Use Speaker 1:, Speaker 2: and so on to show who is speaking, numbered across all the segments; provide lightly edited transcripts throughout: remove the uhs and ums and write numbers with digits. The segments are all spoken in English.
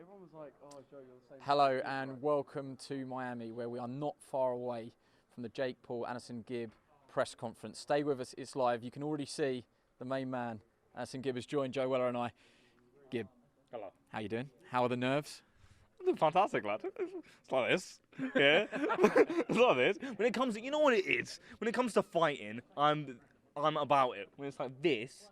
Speaker 1: Everyone was like, oh, Joe, you're the same.
Speaker 2: Hello and welcome to Miami, where we are not far away from the Jake Paul Anderson Gibb press conference. Stay with us, it's live. You can already see the main man, Anderson Gibb, has joined Joe Weller and I. Gibb,
Speaker 3: hello.
Speaker 2: How you doing? How are the nerves?
Speaker 3: I'm doing fantastic, lad. It's like this. Yeah. It's like this. When it comes to, you know what it is? When it comes to fighting, I'm about it. When it's like this,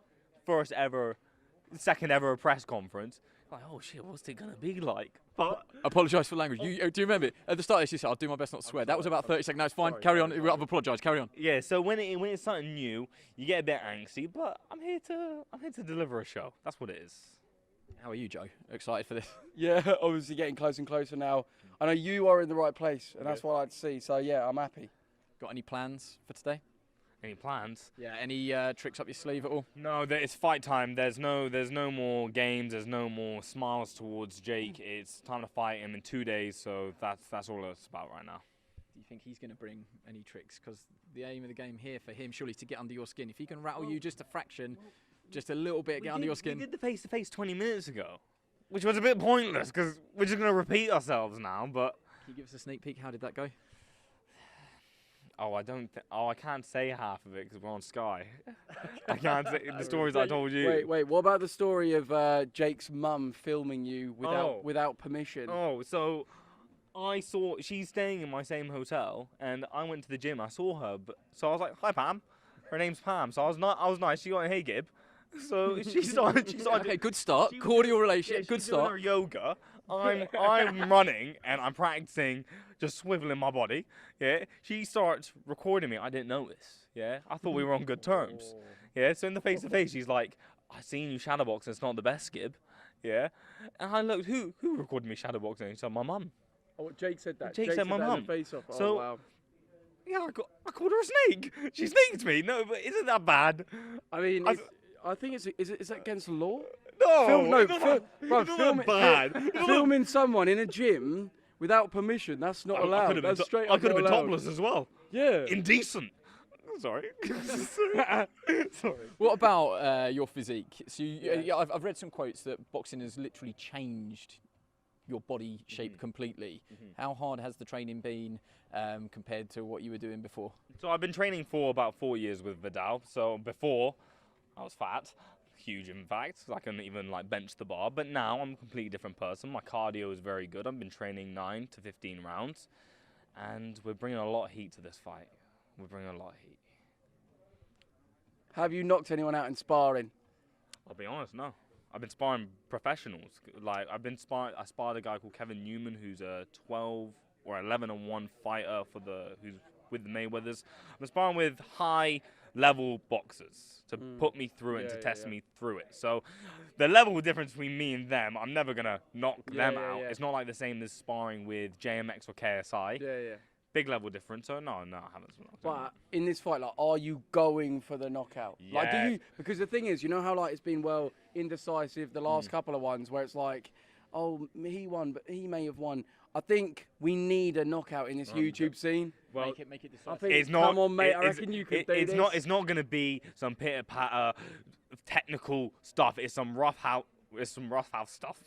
Speaker 3: second ever press conference, like, oh shit, what's it gonna be like? But
Speaker 2: Apologise for language. Do you remember at the start? You said, "I'll do my best not to swear." That was about 30 seconds. No, it's fine. Carry on. I've apologised. Carry on.
Speaker 3: yeah, so when it's something new, you get a bit angsty. But I'm here to deliver a show. That's what it is.
Speaker 2: How are you, Joe? Excited for this?
Speaker 1: Yeah, obviously getting closer and closer now. I know you are in the right place, and that's what I like to see. So yeah, I'm happy.
Speaker 2: Got any plans for today?
Speaker 3: Any plans?
Speaker 2: Yeah. Any tricks up your sleeve at all?
Speaker 3: No, it's fight time. There's no more games. There's no more smiles towards Jake. It's time to fight him in 2 days. So that's all it's about right now.
Speaker 2: Do you think he's going to bring any tricks? Because the aim of the game here for him surely is to get under your skin. If he can rattle you just a fraction, just a little bit, get under your skin.
Speaker 3: We did the face-to-face 20 minutes ago, which was a bit pointless because we're just going to repeat ourselves now. But
Speaker 2: can you give us a sneak peek? How did that go?
Speaker 3: Oh, I can't say half of it because we're on Sky. I can't say the stories I told you.
Speaker 1: Wait. What about the story of Jake's mum filming you without permission?
Speaker 3: Oh, so she's staying in my same hotel, and I went to the gym. I saw her, so I was like, "Hi, Pam." Her name's Pam. So I was nice. She got, "Hey, Gibb." So she started.
Speaker 2: Okay, good start. Cordial relationship. Good start.
Speaker 3: Her yoga. I'm running and I'm practicing just swiveling my body. Yeah. She starts recording me. I didn't notice. Yeah. I thought we were on good terms. Yeah. So in the face to face, she's like, "I seen you shadowboxing. It's not the best, Gibb." Yeah. And I looked, who recorded me shadowboxing? She said, "My mum."
Speaker 1: Oh, Jake said that.
Speaker 3: Jake said my mum.
Speaker 1: Face off.
Speaker 3: So,
Speaker 1: wow.
Speaker 3: Yeah, I called her a snake. She snaked me. No, but isn't that bad?
Speaker 1: I mean, I think is that against the law?
Speaker 3: No,
Speaker 1: Filming someone in a gym without permission, that's not allowed. That's straight up
Speaker 3: I could have been
Speaker 1: allowed.
Speaker 3: topless as well.
Speaker 1: Yeah.
Speaker 3: Indecent. Sorry. Sorry.
Speaker 2: What about your physique? So I've read some quotes that boxing has literally changed your body shape completely. How hard has the training been compared to what you were doing before?
Speaker 3: So I've been training for about 4 years with Vidal. So before, I was fat. Huge, in fact. I couldn't even bench the bar. But now I'm a completely different person. My cardio is very good. I've been training 9 to 15 rounds. And we're bringing a lot of heat to this fight. We're bringing a lot of heat.
Speaker 1: Have you knocked anyone out in sparring?
Speaker 3: I'll be honest, no. I've been sparring professionals. I sparred a guy called Kevin Newman, who's a 12 or 11-1 fighter who's with the Mayweathers. I'm sparring with high-level boxers to put me through it and to test me through it. So the level difference between me and them, I'm never going to knock them out. It's not like the same as sparring with JMX or KSI.
Speaker 1: Yeah.
Speaker 3: Big level difference. So no, I haven't.
Speaker 1: But in this fight, are you going for the knockout?
Speaker 3: Yeah.
Speaker 1: Do you? Because the thing is, you know how it's been indecisive the last couple of ones where it's like, oh, he won, but he may have won. I think we need a knockout in this YouTube scene.
Speaker 2: Well, make it decisive.
Speaker 1: I think
Speaker 3: it's not.
Speaker 1: Come on, mate. I reckon you could do
Speaker 3: it's
Speaker 1: this.
Speaker 3: It's not going to be some pitter patter, technical stuff. It's some rough house. It's some rough house stuff.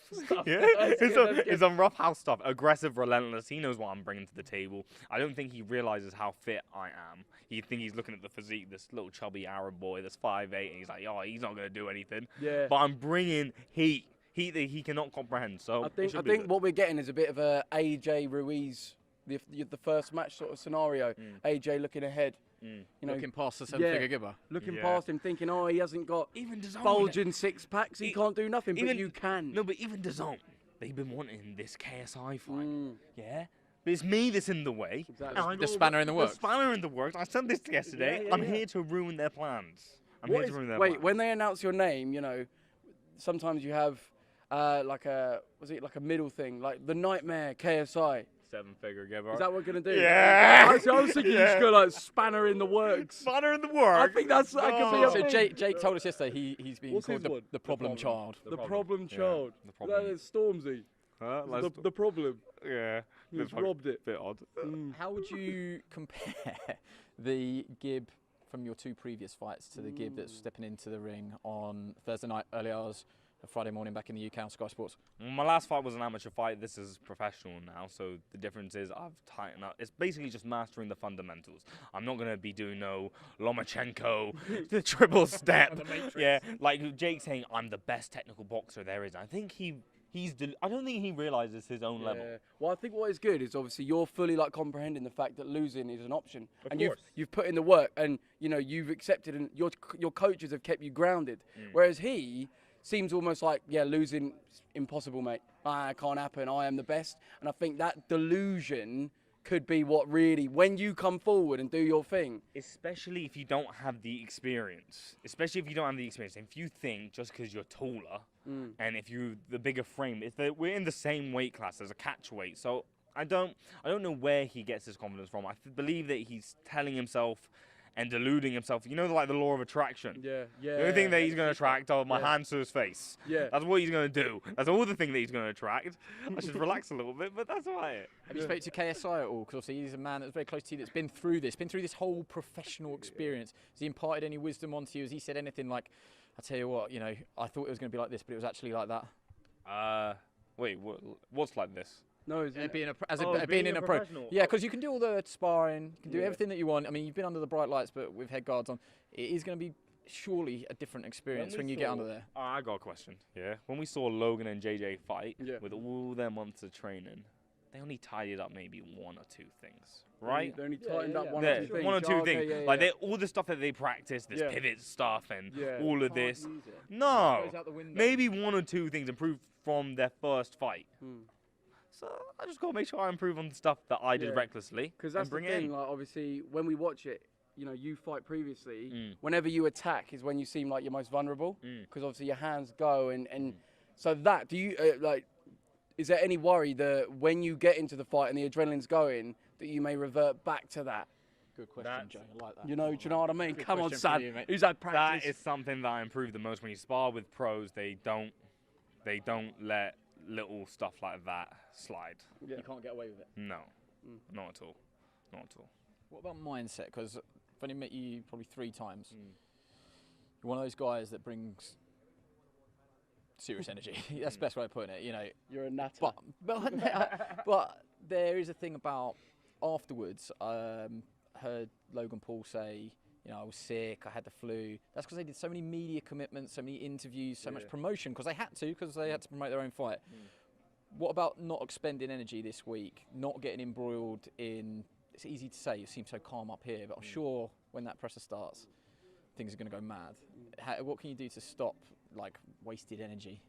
Speaker 3: Yeah, it's some rough house stuff. Aggressive, relentless. He knows what I'm bringing to the table. I don't think he realizes how fit I am. He's looking at the physique, this little chubby Arab boy that's 5'8", and he's like, "Oh, he's not going to do anything."
Speaker 1: Yeah.
Speaker 3: But I'm bringing heat. Heat that he cannot comprehend. So
Speaker 1: I think what we're getting is a bit of a AJ Ruiz, the first match sort of scenario. AJ looking ahead.
Speaker 2: Looking past the seven-figure giver.
Speaker 1: Looking past him, thinking, oh, he hasn't got
Speaker 3: even
Speaker 1: bulging six packs, he can't do nothing, but you can.
Speaker 3: No, but even DAZN, they've been wanting this KSI fight. Yeah? But it's me that's in the way.
Speaker 1: Exactly.
Speaker 2: The spanner in the works.
Speaker 3: The spanner in the works. I said this yesterday. I'm here to ruin their plans.
Speaker 1: Wait, when they announce your name, sometimes you have was it like a middle thing, like the Nightmare KSI.
Speaker 3: Seven-figure giver.
Speaker 1: Is that what we're going to do?
Speaker 3: Yeah!
Speaker 1: I was thinking you just go spanner in the works.
Speaker 3: Spanner in the works?
Speaker 1: I think that's... I can see
Speaker 2: So Jake told us yesterday he's being called the problem child.
Speaker 1: The problem child.
Speaker 3: The problem.
Speaker 1: That is Stormzy. The problem.
Speaker 3: Yeah.
Speaker 1: He's robbed it.
Speaker 3: Bit odd.
Speaker 2: How would you compare the Gibb from your two previous fights to the Gibb that's stepping into the ring on Thursday night, early hours, a Friday morning back in the UK on Sky Sports.
Speaker 3: My last fight was an amateur fight. This is professional now, so the difference is I've tightened up. It's basically just mastering the fundamentals. I'm not gonna be doing no Lomachenko, the triple step. Yeah, like Jake saying I'm the best technical boxer there is. I think I don't think he realizes his own level.
Speaker 1: Well, I think what is good is obviously you're fully like comprehending the fact that losing is an option,
Speaker 3: Of
Speaker 1: and
Speaker 3: course.
Speaker 1: you've put in the work, and you know you've accepted, and your coaches have kept you grounded. Whereas he seems almost like, yeah, losing impossible, mate. It can't happen. I am the best, and I think that delusion could be what really, when you come forward and do your thing.
Speaker 3: Especially if you don't have the experience. If you think just because you're taller and if you the bigger frame, we're in the same weight class as a catch weight. So I don't know where he gets his confidence from. I believe that he's telling himself and deluding himself. You know, like the law of attraction.
Speaker 1: Yeah.
Speaker 3: The only thing that he's going to attract are my hands to his face.
Speaker 1: Yeah.
Speaker 3: That's what he's going to do. That's all the thing that he's going to attract. I should relax a little bit, but that's all right.
Speaker 2: Have you spoke to KSI at all? Because obviously he's a man that's very close to you, that's been through this whole professional experience. Has he imparted any wisdom onto you? Has he said anything like, I tell you what, you know, I thought it was going to be like this, but it was actually like that?
Speaker 3: Wait, what's like this?
Speaker 1: No,
Speaker 2: Being in
Speaker 3: being a
Speaker 2: a pro.
Speaker 3: professional.
Speaker 2: Yeah, because you can do all the sparring, you can do everything that you want. I mean, you've been under the bright lights, but with head guards on, it is going to be surely a different experience when you get under there.
Speaker 3: I got a question. Yeah. When we saw Logan and JJ fight with all their months of training, they only tidied up maybe one or two things, right?
Speaker 1: They only tightened up one
Speaker 3: Yeah,
Speaker 1: or two things.
Speaker 3: one or two
Speaker 1: Okay,
Speaker 3: things.
Speaker 1: yeah,
Speaker 3: Like
Speaker 1: yeah.
Speaker 3: all the stuff that they practice, this pivot stuff and all of this.
Speaker 2: It
Speaker 3: No,
Speaker 2: goes out the window.
Speaker 3: maybe one or two things improved from their first fight. So I just gotta make sure I improve on the stuff that I did recklessly.
Speaker 1: Because that's
Speaker 3: and bring
Speaker 1: the
Speaker 3: it
Speaker 1: thing,
Speaker 3: in.
Speaker 1: like obviously when we watch it, you know, you fight previously, whenever you attack is when you seem like you're most vulnerable, because obviously your hands go and so that, do you, is there any worry that when you get into the fight and the adrenaline's going, that you may revert back to that?
Speaker 2: Good question, Joe. I like that.
Speaker 1: You know, do you know what I mean?
Speaker 2: Good
Speaker 1: Come on,
Speaker 2: question for
Speaker 1: son.
Speaker 2: you, mate.
Speaker 1: Who's had practice?
Speaker 3: That is something that I improve the most. When you spar with pros, they don't let little stuff like that slide.
Speaker 2: You can't get away with it.
Speaker 3: No, not at all. Not at all.
Speaker 2: What about mindset? Because I've only met you probably 3 times. You're one of those guys that brings serious energy. That's the best way of putting it. You know,
Speaker 1: You're a nutter.
Speaker 2: but there is a thing about afterwards. Heard Logan Paul say, you know, I was sick, I had the flu. That's because they did so many media commitments, so many interviews, so much promotion, because they had to promote their own fight. What about not expending energy this week, not getting embroiled in, it's easy to say, you seem so calm up here, but I'm sure when that pressure starts, things are going to go mad. What can you do to stop, like, wasted energy?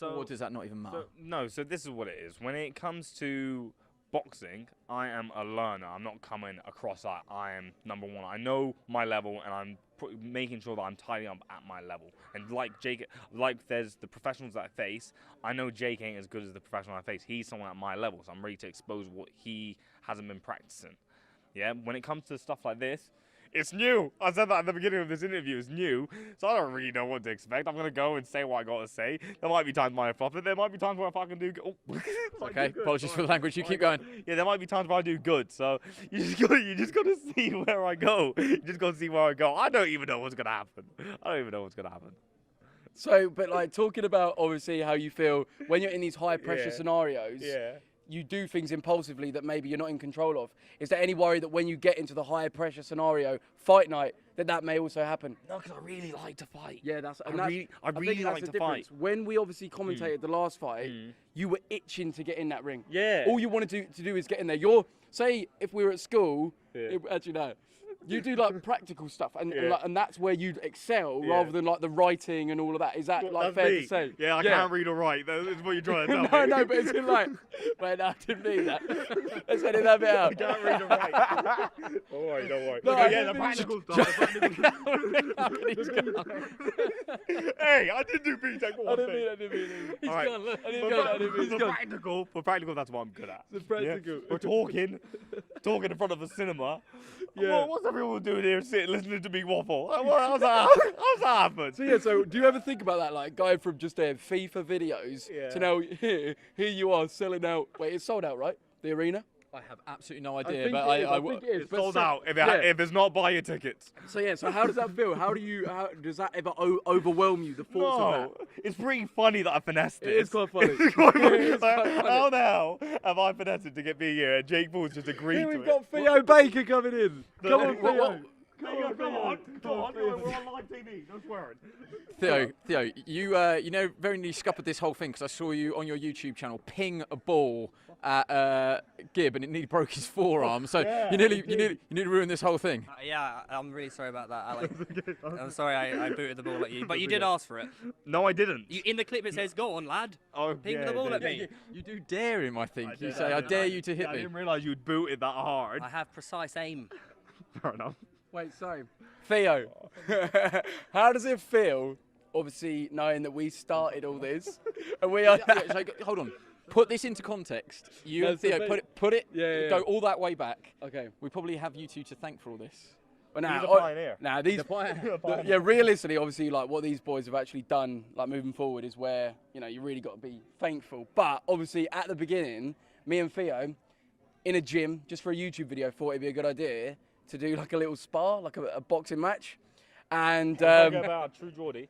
Speaker 2: Or does that not even matter?
Speaker 3: So this is what it is. When it comes to boxing, I am a learner. I'm not coming across that I am number one. I know my level, and I'm making sure that I'm tidying up at my level. And like Jake, like there's the professionals that I face, I know Jake ain't as good as the professional I face. He's someone at my level, so I'm ready to expose what he hasn't been practicing. Yeah, when it comes to stuff like this, it's new. I said that at the beginning of this interview. It's new, so I don't really know what to expect. I'm going to go and say what I got to say. There might be times where I flop it. There might be times where I fucking do good.
Speaker 2: Okay, apologies for the language. You keep going.
Speaker 3: Yeah, there might be times where I do good. So you just got to see where I go. You just got to see where I go. I don't even know what's going to happen.
Speaker 1: So, but like talking about obviously how you feel when you're in these high pressure scenarios. You do things impulsively that maybe you're not in control of. Is there any worry that when you get into the high pressure scenario, fight night, that may also happen?
Speaker 3: No, because I really like to fight.
Speaker 1: Yeah,
Speaker 3: I really like to fight.
Speaker 1: When we obviously commentated the last fight, you were itching to get in that ring.
Speaker 3: Yeah.
Speaker 1: All you wanted to do is get in there. Say if we were at school, actually no. You do like practical stuff, and that's where you'd excel rather than like the writing and all of that. Is that like fair to say?
Speaker 3: Yeah, I can't read or write. That's what you're trying to tell me.
Speaker 1: No, but it's in like, wait, no, I didn't mean that. Let's edit that bit out.
Speaker 3: I can't read or write. Don't worry.
Speaker 1: No,
Speaker 3: The practical stuff. Hey, I did do BTEC for one thing.
Speaker 1: I didn't mean it.
Speaker 2: He's
Speaker 3: All right.
Speaker 2: gone, look.
Speaker 3: For practical, that's what I'm good at.
Speaker 1: The practical.
Speaker 3: Yeah? We're talking in front of a cinema.
Speaker 1: Yeah.
Speaker 3: What's everyone doing here sitting listening to me waffle? How's that happen?
Speaker 1: So do you ever think about that, like going from just FIFA videos to now here you are selling out? Wait, it's sold out, right? The arena?
Speaker 2: I have absolutely no idea,
Speaker 1: think
Speaker 2: but
Speaker 1: it is, I think it is.
Speaker 3: It's
Speaker 1: But
Speaker 3: sold
Speaker 1: so-
Speaker 3: out.
Speaker 1: yeah.
Speaker 3: If it's not, buy your tickets.
Speaker 1: So yeah, so how does that feel? How does that ever overwhelm you? The thoughts of
Speaker 3: No,
Speaker 1: that.
Speaker 3: it's pretty funny that I finessed
Speaker 1: It
Speaker 3: it.
Speaker 1: is quite funny.
Speaker 3: It's quite funny.
Speaker 1: It is
Speaker 3: Like,
Speaker 1: quite funny.
Speaker 3: how the hell have I finessed it to get me here? And Jake Paul's just agreed
Speaker 1: Here
Speaker 3: to
Speaker 1: we've
Speaker 3: it.
Speaker 1: got Theo Baker coming in. Come on,
Speaker 3: What-
Speaker 1: Theo.
Speaker 3: Come on, we're on live TV. No swearing.
Speaker 2: Theo, you very nearly scuppered this whole thing because I saw you on your YouTube channel ping a ball at Gibb and it nearly broke his forearm. So
Speaker 3: Yeah,
Speaker 2: you nearly ruined this whole thing.
Speaker 4: Yeah, I'm really sorry about that, Alex. I'm sorry I booted the ball at you, but you did
Speaker 3: okay.
Speaker 4: ask for it.
Speaker 3: No, I didn't.
Speaker 4: In the clip it says, "Go on, lad,
Speaker 3: Oh,
Speaker 4: ping
Speaker 3: yeah,
Speaker 4: the ball
Speaker 3: it
Speaker 4: at
Speaker 3: did.
Speaker 4: me."
Speaker 2: You do dare him, I think. You
Speaker 3: did,
Speaker 2: say,
Speaker 3: I
Speaker 2: I
Speaker 3: did.
Speaker 2: dare you to
Speaker 3: Yeah,
Speaker 2: hit
Speaker 3: I
Speaker 2: me.
Speaker 3: didn't realise you'd boot it that hard.
Speaker 4: I have precise aim.
Speaker 3: Fair enough.
Speaker 1: Wait, so Theo, how does it feel? Obviously, knowing that we started all this, and we are.
Speaker 2: So, hold on. Put this into context. You
Speaker 1: No,
Speaker 2: and
Speaker 1: so
Speaker 2: Theo,
Speaker 1: ba-
Speaker 2: put it,
Speaker 1: Yeah.
Speaker 2: go all that way back.
Speaker 1: Okay.
Speaker 2: We probably have you two to thank for all this.
Speaker 1: Well, now,
Speaker 3: He's a pioneer.
Speaker 1: Now these. Yeah, realistically, obviously, like what these boys have actually done, like moving forward, is where you really got to be thankful. But obviously, at the beginning, me and Theo, in a gym, just for a YouTube video, thought it'd be a good idea to do like a little spar, like a boxing match, and.
Speaker 3: About True Geordie.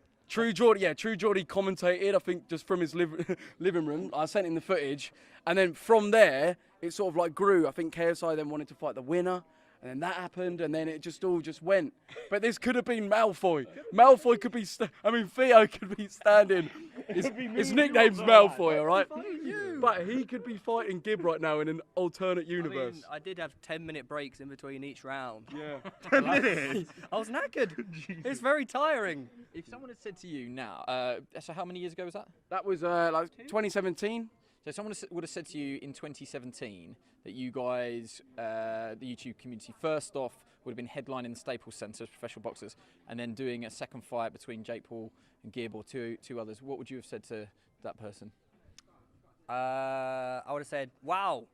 Speaker 1: True Geordie commentated, I think, just from his living room. I sent him the footage. And then from there, it sort of like grew. I think KSI then wanted to fight the winner. And then that happened. And then it just all just went. But this could have been Malfoy. Malfoy could be, Theo could be standing. His nickname's Malfoy, all right? But he could be fighting Gibb right now in an alternate
Speaker 4: I
Speaker 1: universe.
Speaker 4: mean, I did have 10-minute breaks in between each round.
Speaker 1: Yeah.
Speaker 3: 10 minutes.
Speaker 4: I was knackered. It's very tiring.
Speaker 2: If someone had said to you now, so how many years ago was that?
Speaker 1: That was like 2017.
Speaker 2: So someone would have said to you in 2017 that you guys, the YouTube community, first off would have been headlining the Staples Centre as professional boxers, and then doing a second fight between Jake Paul and Gibb or two others. What would you have said to that person?
Speaker 4: I would have said, "Wow,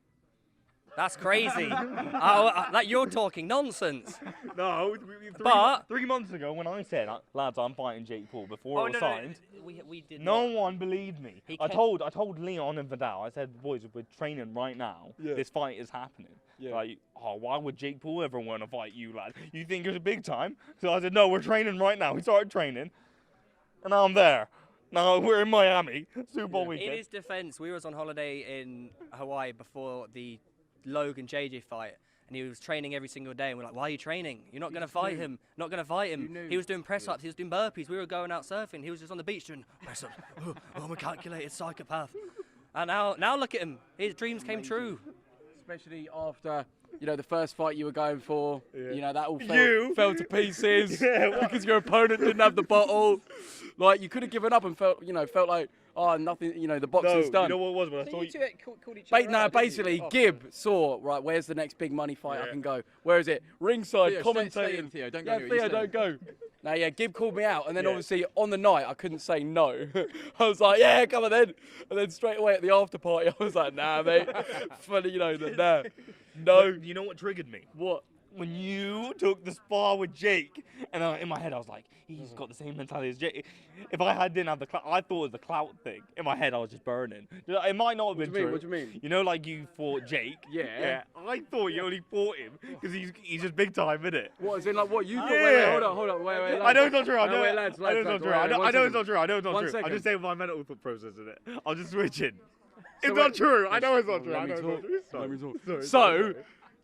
Speaker 4: that's crazy." Like you're talking nonsense.
Speaker 3: No,
Speaker 4: But-
Speaker 3: 3 months ago when I said, lads, I'm fighting Jake Paul before
Speaker 4: Oh,
Speaker 3: it was
Speaker 4: no,
Speaker 3: signed,
Speaker 4: we did
Speaker 3: no
Speaker 4: not.
Speaker 3: one believed me.
Speaker 4: He
Speaker 3: I
Speaker 4: kept-
Speaker 3: told Leon and Vidal, I said, boys, we're training right now.
Speaker 1: Yeah.
Speaker 3: This fight is happening.
Speaker 1: Yeah.
Speaker 3: Like, why would Jake Paul ever want to fight you, lad? You think it's a big time? So I said, no, we're training right now. We started training, and now I'm there. Now we're in Miami, Super Bowl
Speaker 4: In
Speaker 3: weekend.
Speaker 4: his defence, we was on holiday in Hawaii before the Logan JJ fight, and he was training every single day. And we're like, "Why are you training? You're not going to fight him. Not going to fight him."
Speaker 1: knew.
Speaker 4: He was doing press ups. He was doing burpees. We were going out surfing. He was just on the beach doing press ups. Oh, I'm a calculated psychopath. And now look at him. His dreams came true.
Speaker 1: Especially after, the first fight you were going for,
Speaker 3: Yeah.
Speaker 1: that all
Speaker 3: You?
Speaker 1: fell to pieces
Speaker 3: Yeah, well-
Speaker 1: because your opponent didn't have the bottle. Like, you could have given up and felt like, oh, nothing, the boxing's done.
Speaker 3: You know what it was when I saw you?
Speaker 2: called each other out, didn't
Speaker 1: Basically,
Speaker 2: you? Oh,
Speaker 1: Gibb saw, right, where's the next big money fight I
Speaker 3: Yeah.
Speaker 1: can go? Where is it? Ringside,
Speaker 2: Theo,
Speaker 1: commentating.
Speaker 2: stay in, Theo, don't go
Speaker 1: yeah,
Speaker 2: anywhere, you
Speaker 1: Theo,
Speaker 2: stay
Speaker 1: don't go. Now, yeah, Gibb called me out, and then
Speaker 3: Yeah.
Speaker 1: obviously on the night, I couldn't say no. I was like, yeah, come on then. And then straight away at the after party, I was like, nah, mate. Funny, nah. No.
Speaker 3: You know what triggered me?
Speaker 1: What?
Speaker 3: When you took the spar with Jake, and in my head I was like, he's got the same mentality as Jake. If didn't have the clout, I thought it was the clout thing. In my head I was just burning. It might not have been true.
Speaker 1: What do you mean?
Speaker 3: You know, like you fought Jake.
Speaker 1: Yeah.
Speaker 3: I thought you only fought him because he's just big time, innit?
Speaker 1: What, is it like what? You thought,
Speaker 3: Yeah.
Speaker 1: wait, hold on, wait, lads.
Speaker 3: I know it's not true. I know,
Speaker 1: wait, lads,
Speaker 3: I know it's not
Speaker 1: lads,
Speaker 3: true.
Speaker 1: wait,
Speaker 3: I know
Speaker 1: one
Speaker 3: it's
Speaker 1: second.
Speaker 3: not true. I know it's not
Speaker 1: One
Speaker 3: true. I'm
Speaker 1: second.
Speaker 3: just saying my mental thought process in it. I'll just switch in. It's
Speaker 1: wait,
Speaker 3: not true. I know it's not
Speaker 1: Oh,
Speaker 3: true.
Speaker 1: let
Speaker 3: I
Speaker 1: me
Speaker 3: know it's
Speaker 1: talk.
Speaker 3: not true.
Speaker 1: Let me talk.
Speaker 3: Sorry,
Speaker 1: So,
Speaker 3: sorry.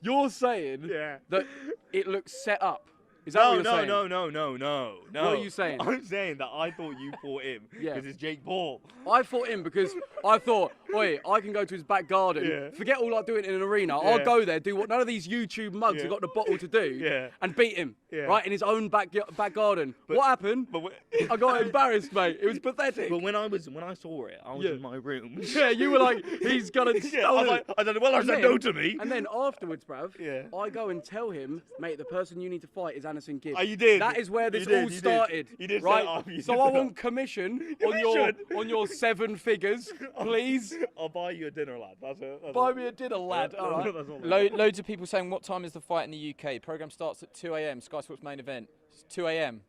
Speaker 1: you're saying
Speaker 3: Yeah.
Speaker 1: that it looks set up. Is that what you're saying?
Speaker 3: No.
Speaker 1: What are you saying?
Speaker 3: I'm saying that I thought you fought him
Speaker 1: Yeah.
Speaker 3: because it's Jake Paul.
Speaker 1: I fought him because I thought, oi, I can go to his back garden,
Speaker 3: Yeah.
Speaker 1: forget all I do it in an arena. I'll
Speaker 3: Yeah.
Speaker 1: go there, do what none of these YouTube mugs
Speaker 3: Yeah.
Speaker 1: have got the bottle to do,
Speaker 3: Yeah.
Speaker 1: and beat him,
Speaker 3: Yeah.
Speaker 1: right, in his own back garden. What happened?
Speaker 3: But
Speaker 1: I got embarrassed, mate. It was pathetic.
Speaker 3: But when I saw it, I was
Speaker 1: Yeah.
Speaker 3: in my room.
Speaker 1: Yeah, you were like, he's gonna
Speaker 3: Yeah, I was like, I said, well, I
Speaker 1: And
Speaker 3: said
Speaker 1: then-
Speaker 3: no to me.
Speaker 1: And then afterwards, bruv,
Speaker 3: Yeah.
Speaker 1: I go and tell him, mate, the person you need to fight is Anderson Gibb.
Speaker 3: Oh, you did.
Speaker 1: That is where
Speaker 3: You
Speaker 1: this
Speaker 3: did,
Speaker 1: all
Speaker 3: you did.
Speaker 1: started.
Speaker 3: You did set
Speaker 1: right?
Speaker 3: up, you
Speaker 1: So
Speaker 3: did
Speaker 1: I
Speaker 3: set
Speaker 1: want
Speaker 3: up.
Speaker 1: commission
Speaker 3: Commission?
Speaker 1: on your 7 figures, please.
Speaker 3: I'll buy you a dinner, lad. That's it. That's
Speaker 1: Buy
Speaker 3: it.
Speaker 1: me a dinner, lad.
Speaker 3: Yeah,
Speaker 1: All right.
Speaker 3: that's all.
Speaker 2: Loads of people saying, what time is the fight in the UK? Programme starts at 2 a.m. Sky Sports main event. It's 2 a.m.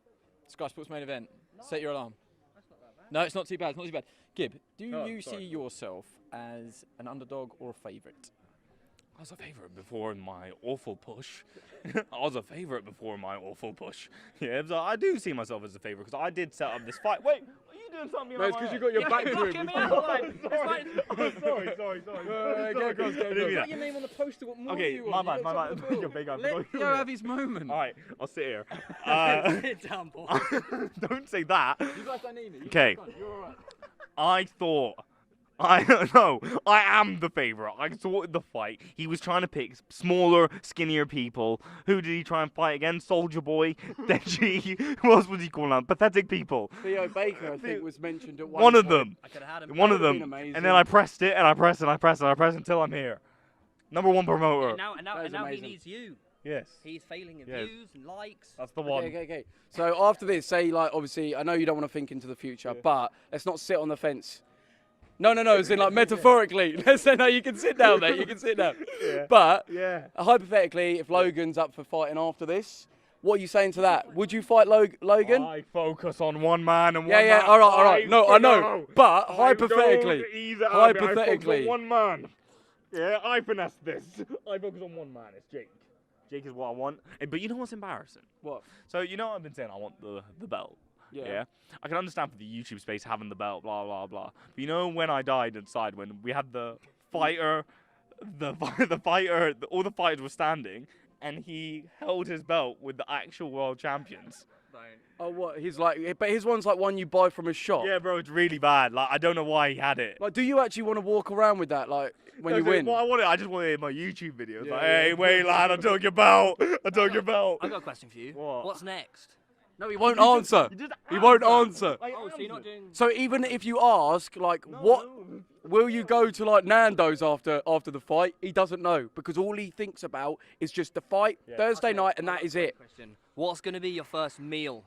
Speaker 2: Sky Sports main event. Set your alarm. No, it's not too bad. It's not too bad. Gibb, do
Speaker 3: Oh,
Speaker 2: you
Speaker 3: sorry.
Speaker 2: see yourself as an underdog or a favourite?
Speaker 3: I was a favourite before my awful push. Yeah, so I do see myself as a favourite because I did set up this fight. Wait, are you doing something?
Speaker 1: No, it's because you got your back to him.
Speaker 3: Sorry.
Speaker 2: Put your name on the poster. What more
Speaker 3: Okay,
Speaker 2: do you
Speaker 3: my
Speaker 2: want?
Speaker 3: bad. You're big.
Speaker 2: Let Theo have his moment.
Speaker 3: All right, I'll sit here.
Speaker 4: Sit down, boy.
Speaker 3: Don't say that.
Speaker 2: You guys don't need me.
Speaker 3: Okay.
Speaker 2: You're all right.
Speaker 3: I thought. I am the favourite. I sorted the fight. He was trying to pick smaller, skinnier people. Who did he try and fight against? Soldier Boy, Deji. Who else was he calling out? Pathetic people.
Speaker 1: Theo Baker, I think, was mentioned at
Speaker 3: One of
Speaker 1: point.
Speaker 3: them.
Speaker 4: I could have had him.
Speaker 3: One of
Speaker 1: That would've
Speaker 3: them.
Speaker 1: been amazing.
Speaker 3: And then I pressed it, and I pressed until I'm here. Number one promoter.
Speaker 4: And now
Speaker 1: That is
Speaker 4: he
Speaker 1: amazing.
Speaker 4: needs you.
Speaker 3: Yes.
Speaker 4: He's failing in
Speaker 3: Yes.
Speaker 4: views and likes.
Speaker 3: That's the one.
Speaker 1: Okay. So after this, say, like, obviously, I know you don't want to think into the future, but let's not sit on the fence. No, as in, like, metaphorically. Let's say, no, you can sit down, mate. You can sit down.
Speaker 3: Yeah.
Speaker 1: But,
Speaker 3: Yeah.
Speaker 1: hypothetically, if Logan's up for fighting after this, what are you saying to that? Would you fight Logan?
Speaker 3: I focus on one man and one
Speaker 1: Yeah,
Speaker 3: man.
Speaker 1: all right. No, I know. But hypothetically,
Speaker 3: I focus
Speaker 1: hypothetically,
Speaker 3: on one man. Yeah, I finesse this. I focus on one man. It's Jake. Jake is what I want. But you know what's embarrassing?
Speaker 1: what?
Speaker 3: So you know I've been saying I want the belt.
Speaker 1: Yeah.
Speaker 3: I can understand for the YouTube space having the belt, blah blah blah. But you know when I died inside, when we had the fighter, all the fighters were standing, and he held his belt with the actual world champions.
Speaker 1: Oh, what? He's like, but his one's like one you buy from a shop.
Speaker 3: Yeah, bro, it's really bad. Like I don't know why he had it.
Speaker 1: Like, do you actually want to walk around with that, like, when you win?
Speaker 3: Well, I just wanted it in my YouTube videos.
Speaker 1: Yeah,
Speaker 3: like,
Speaker 1: yeah.
Speaker 3: hey, wait, lad, I took your belt. I took your belt.
Speaker 4: I've got a question for you.
Speaker 3: What?
Speaker 4: What's next?
Speaker 1: No, he won't answer.
Speaker 3: You just
Speaker 1: He won't
Speaker 3: answer.
Speaker 1: answer.
Speaker 4: Oh, so you're not doing.
Speaker 1: So even if you ask, like, what will you go to, like, Nando's after the fight? He doesn't know because all he thinks about is just the fight Thursday night, and that is it.
Speaker 4: Question. What's going to be your first meal?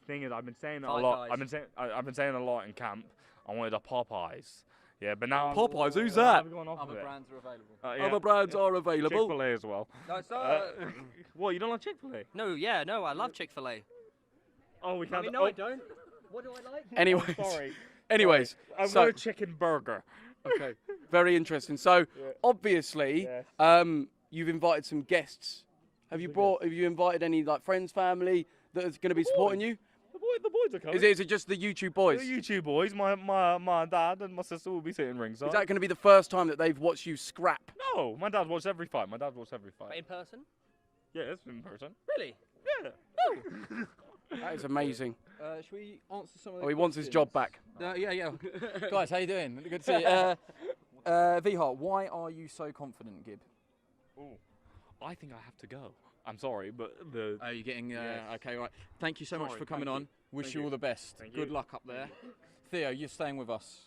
Speaker 3: Thing is, I've been saying that a
Speaker 4: Five
Speaker 3: lot.
Speaker 4: Guys.
Speaker 3: I've been saying a lot in camp. I wanted a Popeyes. Yeah, but now
Speaker 1: Popeyes? Who's that?
Speaker 3: I've gone off
Speaker 2: Other
Speaker 3: of it.
Speaker 2: brands are available.
Speaker 1: Other brands are available.
Speaker 3: Chick-fil-A as well.
Speaker 4: No, it's
Speaker 3: What, you don't like Chick-fil-A?
Speaker 4: No, I love Chick-fil-A.
Speaker 3: Oh, we can't.
Speaker 4: I don't. What do I like?
Speaker 1: Anyways,
Speaker 3: Sorry.
Speaker 1: anyways,
Speaker 3: I
Speaker 1: so
Speaker 3: want a chicken burger.
Speaker 1: okay, very interesting. So obviously, you've invited some guests. Have you invited any, like, friends, family that is going to be supporting you?
Speaker 3: The boys are coming.
Speaker 1: Is it just the YouTube boys?
Speaker 3: The YouTube boys, my dad and my sister will be sitting ringside.
Speaker 1: Is that going to be the first time that they've watched you scrap?
Speaker 3: No, my dad watched every fight.
Speaker 4: But in person?
Speaker 3: Yeah, it's in person.
Speaker 4: Really?
Speaker 3: Yeah.
Speaker 1: That is amazing.
Speaker 2: Should we answer some of the
Speaker 1: Oh, he wants his job back.
Speaker 2: Yeah. Guys, how you doing? Good to see you. Vihar, why are you so confident, Gib?
Speaker 3: I think I have to go. I'm sorry, but the.
Speaker 2: Oh, you're getting...
Speaker 3: Yes.
Speaker 2: Okay, right. Thank you so much
Speaker 3: Sorry,
Speaker 2: for coming
Speaker 3: thank
Speaker 2: on.
Speaker 3: you.
Speaker 2: Wish
Speaker 3: Thank
Speaker 2: you
Speaker 3: you.
Speaker 2: all the best.
Speaker 3: Thank
Speaker 2: Good
Speaker 3: you.
Speaker 2: luck up there. Theo, you're staying with us.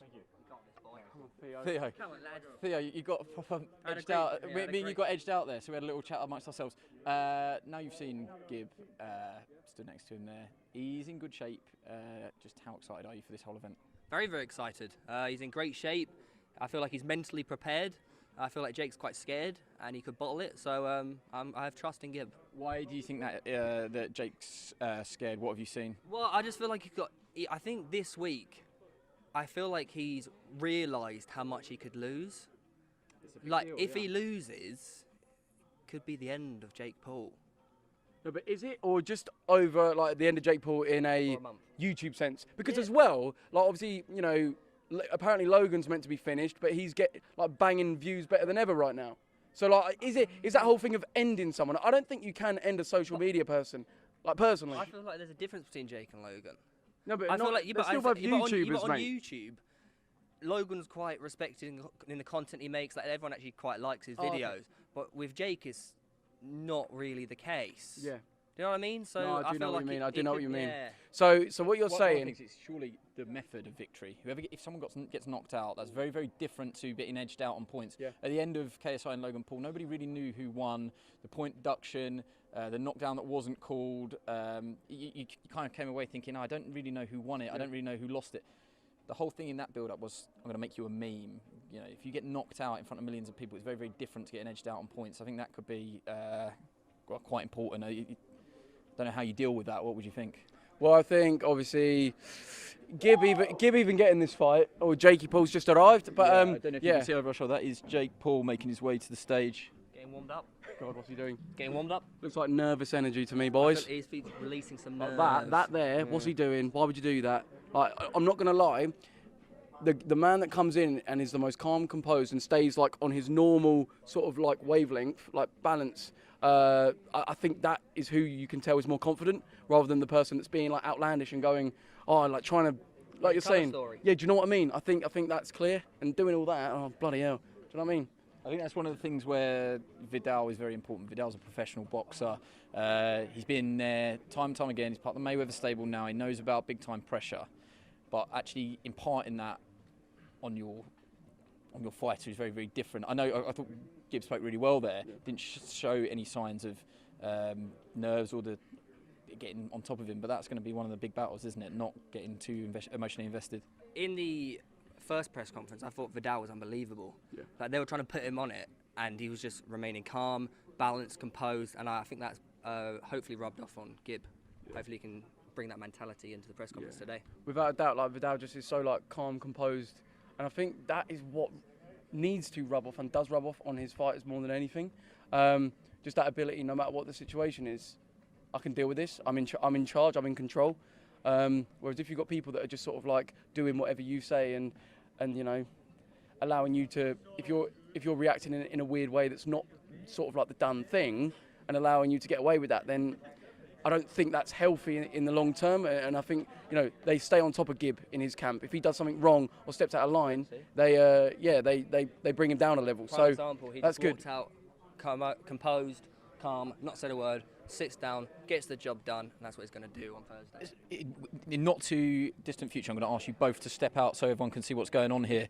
Speaker 2: Theo,
Speaker 4: Come on, lad.
Speaker 2: Theo, you got proper
Speaker 4: I had a
Speaker 2: edged
Speaker 4: great-
Speaker 2: out.
Speaker 4: yeah, I
Speaker 2: Me
Speaker 4: had a
Speaker 2: and you
Speaker 4: great-
Speaker 2: got edged out there, so we had a little chat amongst ourselves. Now you've seen Gib stood next to him there. He's in good shape. Just how excited are you for this whole event?
Speaker 4: Very, very excited. He's in great shape. I feel like he's mentally prepared. I feel like Jake's quite scared and he could bottle it. So I have trust in Gib.
Speaker 2: Why do you think that that Jake's scared? What have you seen?
Speaker 4: Well, I just feel like I think this week, I feel like he's realised how much he could lose. Like, if he loses, could be the end of Jake Paul.
Speaker 1: No, but is it, or just over, like, the end of Jake Paul in a
Speaker 4: For a month.
Speaker 1: YouTube sense? Because
Speaker 4: Yeah.
Speaker 1: as well, like, obviously, you know, apparently Logan's meant to be finished, but he's like banging views better than ever right now. So, like, is that whole thing of ending someone? I don't think you can end a social media person, like, personally.
Speaker 4: I feel like there's a difference between Jake and Logan.
Speaker 1: No, but
Speaker 4: I feel like
Speaker 1: they're still both YouTubers,
Speaker 4: on
Speaker 1: mate.
Speaker 4: YouTube, Logan's quite respected in the content he makes. Like, everyone actually quite likes his
Speaker 1: Oh, okay.
Speaker 4: videos. But with Jake, it's not really the case.
Speaker 1: Yeah.
Speaker 4: Do you know what I mean? So
Speaker 1: No, I do
Speaker 4: feel
Speaker 1: know what
Speaker 4: like
Speaker 1: you mean.
Speaker 4: it-
Speaker 1: I do
Speaker 4: it
Speaker 1: know
Speaker 4: could-
Speaker 1: what you mean.
Speaker 4: yeah.
Speaker 1: So what you're
Speaker 2: One of the
Speaker 1: saying?
Speaker 2: things is surely the method of victory. If someone gets knocked out, that's very, very different to getting edged out on points.
Speaker 1: Yeah.
Speaker 2: At the end of KSI and Logan Paul, nobody really knew who won. The point deduction, the knockdown that wasn't called. You kind of came away thinking, I don't really know who won it. I don't really know who lost it. The whole thing in that build-up was, I'm going to make you a meme. You know, if you get knocked out in front of millions of people, it's very, very different to getting edged out on points. I think that could be quite important. I don't know how you deal with that. What would you think?
Speaker 1: Well, I think obviously Gib even getting this fight, or Jakey Paul's just arrived. But
Speaker 2: I don't know if you can see over our shoulder. That is Jake Paul making his way to the stage.
Speaker 4: Getting warmed up.
Speaker 1: God, what's he doing?
Speaker 4: Getting warmed up.
Speaker 1: Looks like nervous energy to me, boys.
Speaker 4: He's releasing some nerves.
Speaker 1: That there. What's he doing? Why would you do that? Like, I'm not gonna lie. The man that comes in and is the most calm, composed, and stays like on his normal sort of like wavelength, like balance. I think that is who you can tell is more confident, rather than the person that's being like outlandish and going, like trying to, like you're saying.
Speaker 4: Story.
Speaker 1: Yeah, do you know what I mean? I think that's clear. And doing all that, oh bloody hell. Do you know what I mean?
Speaker 2: I think that's one of the things where Vidal is very important. Vidal's a professional boxer. He's been there time and time again. He's part of the Mayweather stable now. He knows about big-time pressure. But actually imparting that on your fighter is very, very different. I thought Gibbs spoke really well there. Didn't show any signs of nerves or the getting on top of him. But that's going to be one of the big battles, isn't it? Not getting too emotionally invested. In the
Speaker 4: first press conference, I thought Vidal was unbelievable.
Speaker 1: Yeah.
Speaker 4: Like they were trying to put him on it, and he was just remaining calm, balanced, composed, and I think that's hopefully rubbed off on Gib. Yeah. Hopefully, he can bring that mentality into the press conference today.
Speaker 1: Without a doubt, like Vidal just is so like calm, composed, and I think that is what needs to rub off and does rub off on his fighters more than anything. Just that ability, no matter what the situation is, I can deal with this. I'm in charge. I'm in control. Whereas if you've got people that are just sort of like doing whatever you say and you know, allowing you to, if you're reacting in a weird way that's not sort of like the done thing, and allowing you to get away with that, then I don't think that's healthy in the long term. And I think, you know, they stay on top of Gib in his camp. If he does something wrong or steps out of line, they bring him down a level.
Speaker 4: For example, he
Speaker 1: that's
Speaker 4: just walked out composed, calm, not said a word, sits down, gets the job done, and that's what he's going to do on Thursday.
Speaker 2: In not too distant future, I'm going to ask you both to step out so everyone can see what's going on here.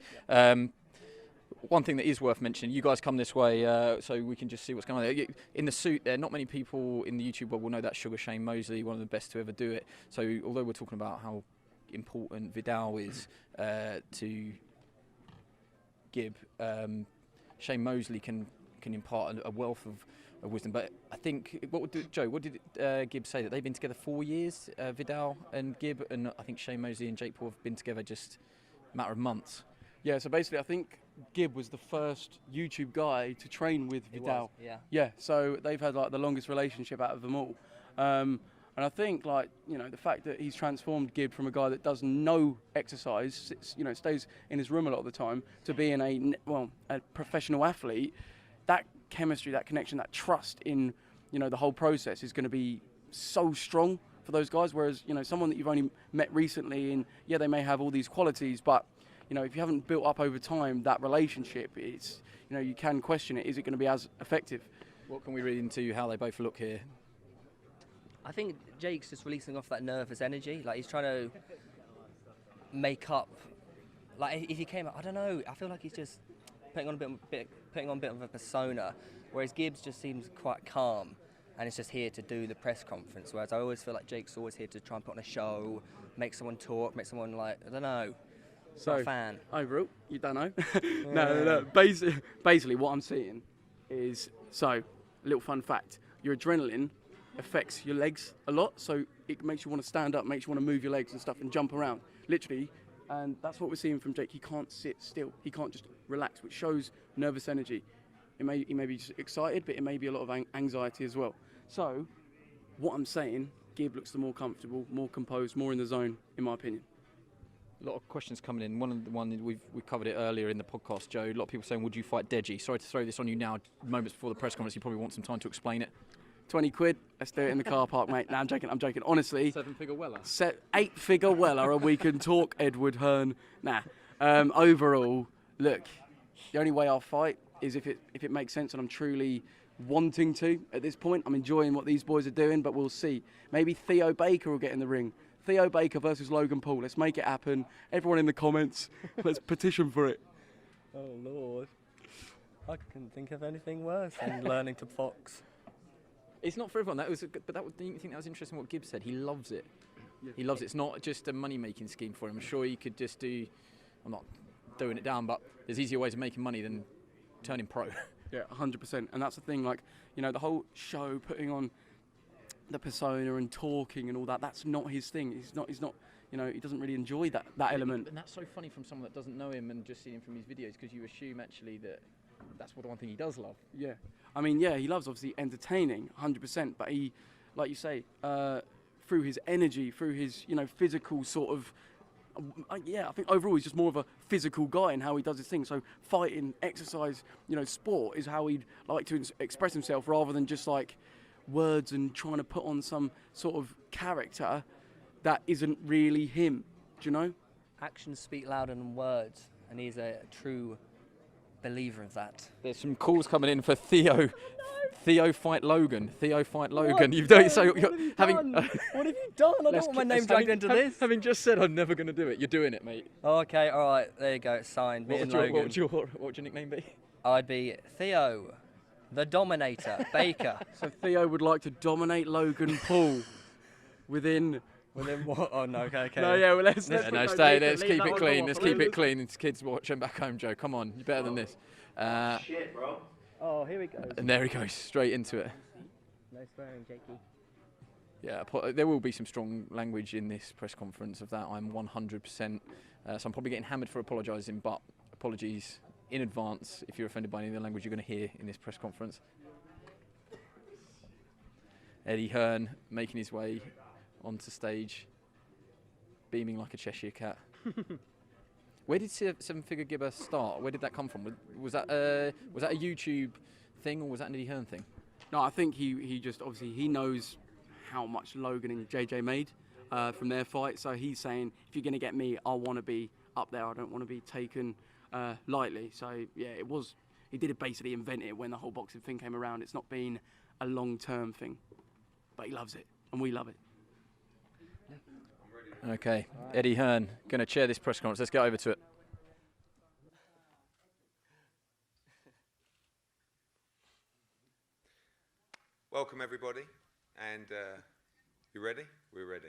Speaker 2: One thing that is worth mentioning, you guys come this way so we can just see what's going on there. In the suit there, not many people in the YouTube world will know that Sugar Shane Mosley, one of the best to ever do it. So although we're talking about how important Vidal is to Gib, Shane Mosley can impart a wealth of wisdom. But I think, what did Gib say? That they've been together 4 years, Vidal and Gib, and I think Shane Mosley and Jake Paul have been together just a matter of months.
Speaker 1: Yeah, so basically I think Gib was the first YouTube guy to train with Vidal. Yeah, so they've had like the longest relationship out of them all. And I think, like, you know, the fact that he's transformed Gib from a guy that does no exercise, stays in his room a lot of the time, to being a professional athlete, that chemistry, that connection, that trust in, you know, the whole process is going to be so strong for those guys. Whereas, you know, someone that you've only met recently, and yeah, they may have all these qualities, but you know, if you haven't built up over time that relationship, it's, you know, you can question it. Is it going to be as effective?
Speaker 2: What can we read into how they both look here?
Speaker 4: I think Jake's just releasing off that nervous energy. Like, he's trying to make up. Like, if he came out, I don't know. I feel like he's just putting on a bit of a persona, whereas Gibbs just seems quite calm and is just here to do the press conference. Whereas I always feel like Jake's always here to try and put on a show, make someone talk, make someone, like, I don't know.
Speaker 1: So,
Speaker 4: not a fan.
Speaker 1: Overall, you don't know. No. Basically, what I'm seeing is, so, a little fun fact. Your adrenaline affects your legs a lot, so it makes you want to stand up, makes you want to move your legs and stuff and jump around, literally. And that's what we're seeing from Jake. He can't sit still. He can't just relax, which shows nervous energy. He may be just excited, but it may be a lot of anxiety as well. So, what I'm saying, Gib looks the more comfortable, more composed, more in the zone, in my opinion.
Speaker 2: A lot of questions coming in. One we've covered it earlier in the podcast, Joe. A lot of people saying, would you fight Deji? Sorry to throw this on you now, moments before the press conference. You probably want some time to explain it. 20 quid, let's do it in the car park, mate. No, I'm joking. Honestly. 7-figure Weller.
Speaker 1: 8-figure Weller, and we can talk Edward Hearn. Nah. Overall, look, the only way I'll fight is if it makes sense and I'm truly wanting to at this point. I'm enjoying what these boys are doing, but we'll see. Maybe Theo Baker will get in the ring. Theo Baker versus Logan Paul. Let's make it happen. Everyone in the comments, let's petition for it.
Speaker 4: Oh, Lord. I couldn't think of anything worse than learning to box.
Speaker 2: It's not for everyone. Do you think that was interesting what Gibbs said? He loves it. Yeah. He loves it. It's not just a money-making scheme for him. I'm sure he could just do, I'm not doing it down, but there's easier ways of making money than turning pro.
Speaker 1: Yeah, 100%. And that's the thing, like, you know, the whole show, putting on the persona and talking and all that. That's not his thing. He's not. You know, he doesn't really enjoy that element.
Speaker 2: And that's so funny from someone that doesn't know him and just seen him from his videos, because you assume actually that that's the one thing he does love.
Speaker 1: Yeah. I mean, yeah, he loves obviously entertaining, 100%. But he, like you say, through his energy, through his physical sort of. I think overall he's just more of a physical guy in how he does his thing. So fighting, exercise, sport is how he'd like to express himself, rather than just like words and trying to put on some sort of character that isn't really him. Do you know?
Speaker 4: Actions speak louder than words, and he's a true believer of that.
Speaker 2: There's some calls coming in for Theo. Theo fight Logan. Theo fight Logan.
Speaker 4: What?
Speaker 2: You've done so.
Speaker 4: What have you done? What have you done? I don't want my name dragged into this.
Speaker 2: Having just said I'm never going to do it, you're doing it, mate.
Speaker 4: Okay, all right, there you go. It's signed. Me and Logan.
Speaker 2: What would your nickname be?
Speaker 4: I'd be Theo, the Dominator Baker.
Speaker 1: So Theo would like to dominate Logan Paul within.
Speaker 4: Within what? Oh no, okay.
Speaker 1: No, yeah, well, let's
Speaker 2: Let's keep it clean. Let's keep it clean. It's kids watching back home, Joe. Come on, you're better than this.
Speaker 4: Shit, bro. Oh, here he goes.
Speaker 2: And there he goes, straight into it.
Speaker 4: No swearing, Jakey.
Speaker 2: Yeah, there will be some strong language in this press conference of that. I'm 100%. So I'm probably getting hammered for apologising, but apologies in advance if you're offended by any of the language you're going to hear in this press conference. Eddie Hearn making his way onto stage, beaming like a Cheshire cat. Where did Seven Figure Gibber start? Where did that come from? Was that a YouTube thing, or was that an Eddie Hearn thing?
Speaker 1: No, I think he just obviously he knows how much Logan and JJ made from their fight. So he's saying, if you're going to get me, I want to be up there. I don't want to be taken lightly. So yeah, he did basically invent it when the whole boxing thing came around. It's not been a long-term thing, but he loves it and we love it.
Speaker 2: Okay, Eddie Hearn going to chair this press conference. Let's get over to it.
Speaker 5: Welcome everybody, and you ready? We're ready.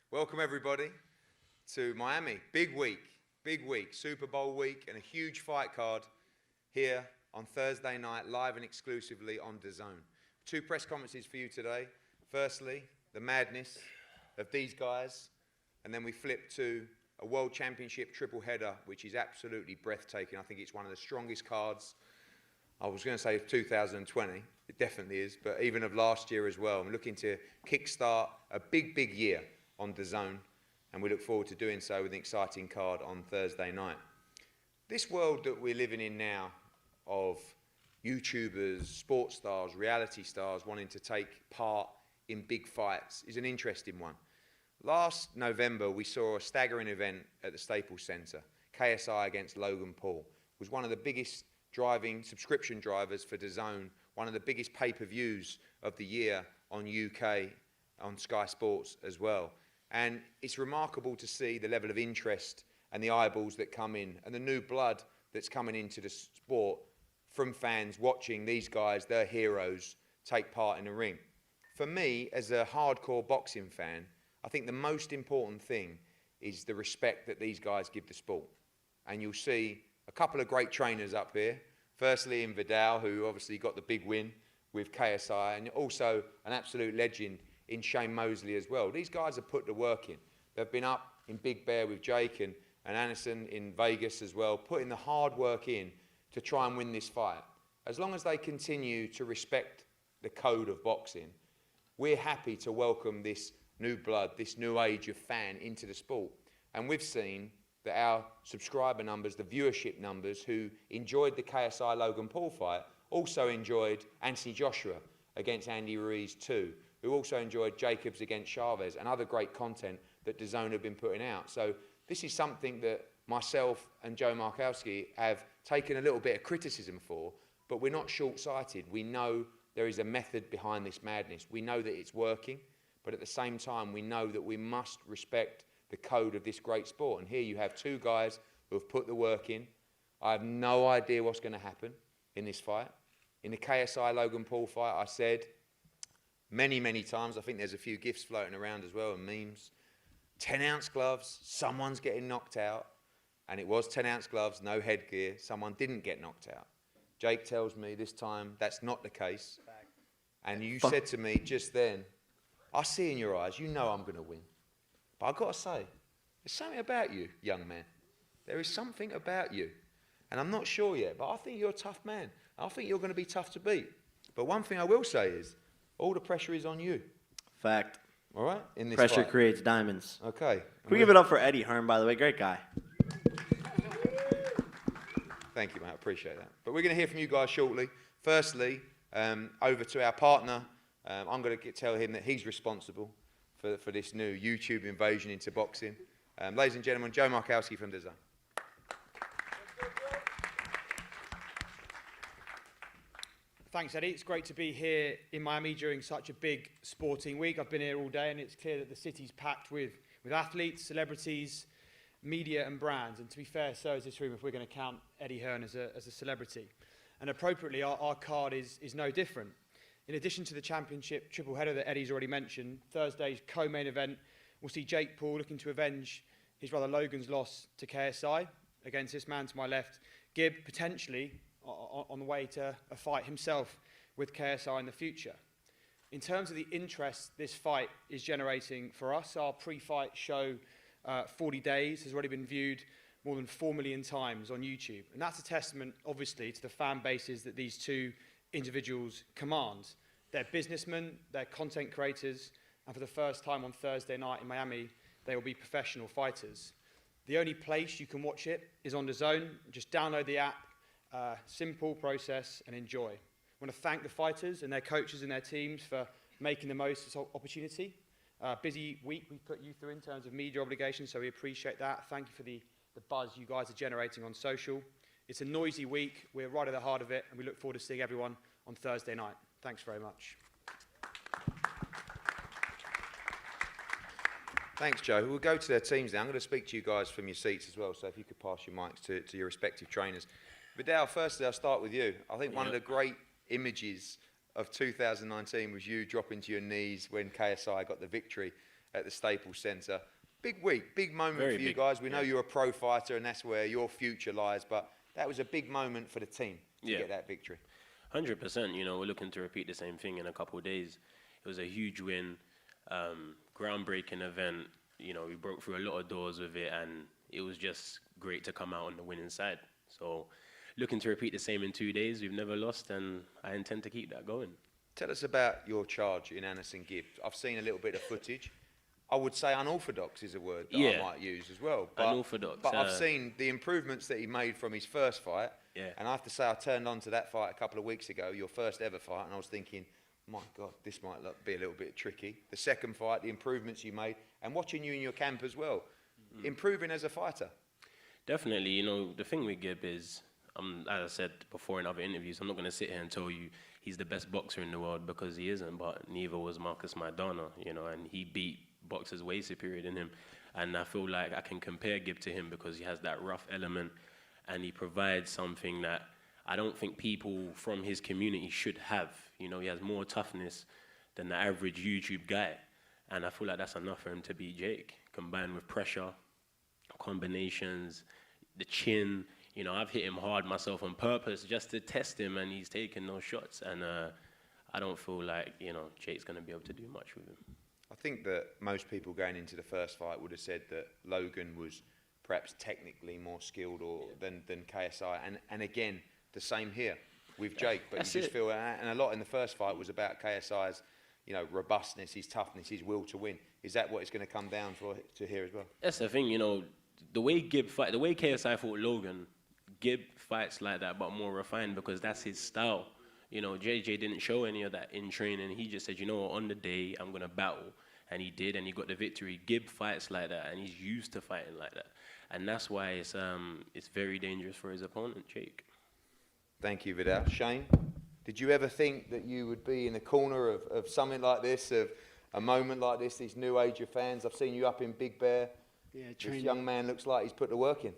Speaker 5: Welcome everybody to Miami. Big week, Super Bowl week, and a huge fight card here on Thursday night, live and exclusively on DAZN. 2 press conferences for you today. Firstly, the madness of these guys, and then we flip to a World Championship triple header, which is absolutely breathtaking. I think it's one of the strongest cards, I was going to say of 2020, it definitely is, but even of last year as well. I'm looking to kickstart a big year on DAZN, and we look forward to doing so with an exciting card on Thursday night. This world that we're living in now of YouTubers, sports stars, reality stars wanting to take part in big fights is an interesting one. Last November, we saw a staggering event at the Staples Center. KSI against Logan Paul. It was one of the biggest subscription drivers for DAZN, one of the biggest pay-per-views of the year on UK, on Sky Sports as well. And it's remarkable to see the level of interest and the eyeballs that come in and the new blood that's coming into the sport from fans watching these guys, their heroes, take part in the ring. For me, as a hardcore boxing fan, I think the most important thing is the respect that these guys give the sport. And you'll see a couple of great trainers up here. Firstly, in Vidal, who obviously got the big win with KSI, and also an absolute legend in Shane Mosley as well. These guys have put the work in. They've been up in Big Bear with Jake and Anderson in Vegas as well, putting the hard work in to try and win this fight. As long as they continue to respect the code of boxing, we're happy to welcome this new blood, this new age of fan into the sport. And we've seen that our subscriber numbers, the viewership numbers who enjoyed the KSI Logan Paul fight, also enjoyed Anthony Joshua against Andy Ruiz too, who also enjoyed Jacobs against Chavez and other great content that DAZN have been putting out. So this is something that myself and Joe Markowski have taken a little bit of criticism for, but we're not short-sighted. We know there is a method behind this madness. We know that it's working, but at the same time, we know that we must respect the code of this great sport. And here you have 2 guys who have put the work in. I have no idea what's going to happen in this fight. In the KSI Logan Paul fight, I said many times, I think there's a few gifs floating around as well and memes, 10-ounce gloves, someone's getting knocked out. And it was 10-ounce gloves, no headgear, someone didn't get knocked out. Jake tells me this time that's not the case. And you said to me just then, I see in your eyes, you know I'm going to win. But I've got to say, there's something about you, young man. There is something about you. And I'm not sure yet, but I think you're a tough man. I think you're going to be tough to beat. But one thing I will say is, all the pressure is on you.
Speaker 6: Fact.
Speaker 5: All right? In this
Speaker 6: Pressure
Speaker 5: fight.
Speaker 6: creates diamonds.
Speaker 5: Okay.
Speaker 6: Can we give it up for Eddie Hearn, by the way? Great guy.
Speaker 5: Thank you, mate. I appreciate that. But we're going to hear from you guys shortly. Firstly, over to our partner. I'm going to tell him that he's responsible for this new YouTube invasion into boxing. Ladies and gentlemen, Joe Markowski from DAZN.
Speaker 7: Thanks, Eddie. It's great to be here in Miami during such a big sporting week. I've been here all day, and it's clear that the city's packed with athletes, celebrities, media and brands. And to be fair, so is this room if we're going to count Eddie Hearn as a celebrity. And appropriately, our card is no different. In addition to the championship triple header that Eddie's already mentioned, Thursday's co-main event will see Jake Paul looking to avenge his brother Logan's loss to KSI against this man to my left, Gibb potentially on the way to a fight himself with KSI in the future. In terms of the interest this fight is generating for us, our pre-fight show 40 Days has already been viewed more than 4 million times on YouTube. And that's a testament, obviously, to the fan bases that these two individuals command. They're businessmen, they're content creators, and for the first time on Thursday night in Miami, they will be professional fighters. The only place you can watch it is on DAZN. Just download the app, simple process, and enjoy. I want to thank the fighters and their coaches and their teams for making the most of this opportunity. Busy week we put you through in terms of media obligations, so we appreciate that. Thank you for the buzz you guys are generating on social. It's a noisy week. We're right at the heart of it, and we look forward to seeing everyone on Thursday night. Thanks very much.
Speaker 5: Thanks, Joe. We'll go to their teams now. I'm going to speak to you guys from your seats as well, so if you could pass your mics to your respective trainers. Vidal, firstly, I'll start with you. I think one of the great images of 2019 was you dropping to your knees when KSI got the victory at the Staples Center. Big week, big moment for you guys. We know you're a pro fighter, and that's where your future lies, but that was a big moment for the team to get that victory.
Speaker 8: 100%. You know, we're looking to repeat the same thing in a couple of days. It was a huge win, groundbreaking event. You know, we broke through a lot of doors with it, and it was just great to come out on the winning side. So, looking to repeat the same in 2 days. We've never lost, and I intend to keep that going.
Speaker 5: Tell us about your charge in Anderson Gibb. I've seen a little bit of footage. I would say unorthodox is a word that I might use as well. But,
Speaker 8: unorthodox.
Speaker 5: But I've seen the improvements that he made from his first fight.
Speaker 8: Yeah.
Speaker 5: And I have to say, I turned on to that fight a couple of weeks ago, your first ever fight, and I was thinking, my God, this might be a little bit tricky. The second fight, the improvements you made, and watching you in your camp as well, improving as a fighter.
Speaker 8: Definitely. You know, the thing with Gibb is, as I said before in other interviews, I'm not going to sit here and tell you he's the best boxer in the world, because he isn't, but neither was Marcus Maidana, you know, and he beat boxers way superior than him. And I feel like I can compare Gibb to him because he has that rough element, and he provides something that I don't think people from his community should have. You know, he has more toughness than the average YouTube guy. And I feel like that's enough for him to beat Jake, combined with pressure, combinations, the chin. You know, I've hit him hard myself on purpose just to test him, and he's taking those shots. And I don't feel like, you know, Jake's going to be able to do much with him.
Speaker 5: I think that most people going into the first fight would have said that Logan was perhaps technically more skilled than KSI. And again, the same here with Jake. But you just feel, and a lot in the first fight was about KSI's, you know, robustness, his toughness, his will to win. Is that what it's going to come down to here as well?
Speaker 8: That's the thing, you know, the way KSI fought Logan, Gibb fights like that, but more refined, because that's his style. You know, JJ didn't show any of that in training. He just said, you know, on the day, I'm going to battle. And he did, and he got the victory. Gibb fights like that, and he's used to fighting like that. And that's why it's very dangerous for his opponent, Jake.
Speaker 5: Thank you, Vidal. Shane, did you ever think that you would be in the corner of something like this, of a moment like this, these new age of fans? I've seen you up in Big Bear.
Speaker 9: Yeah,
Speaker 5: this young man looks like he's put the work in.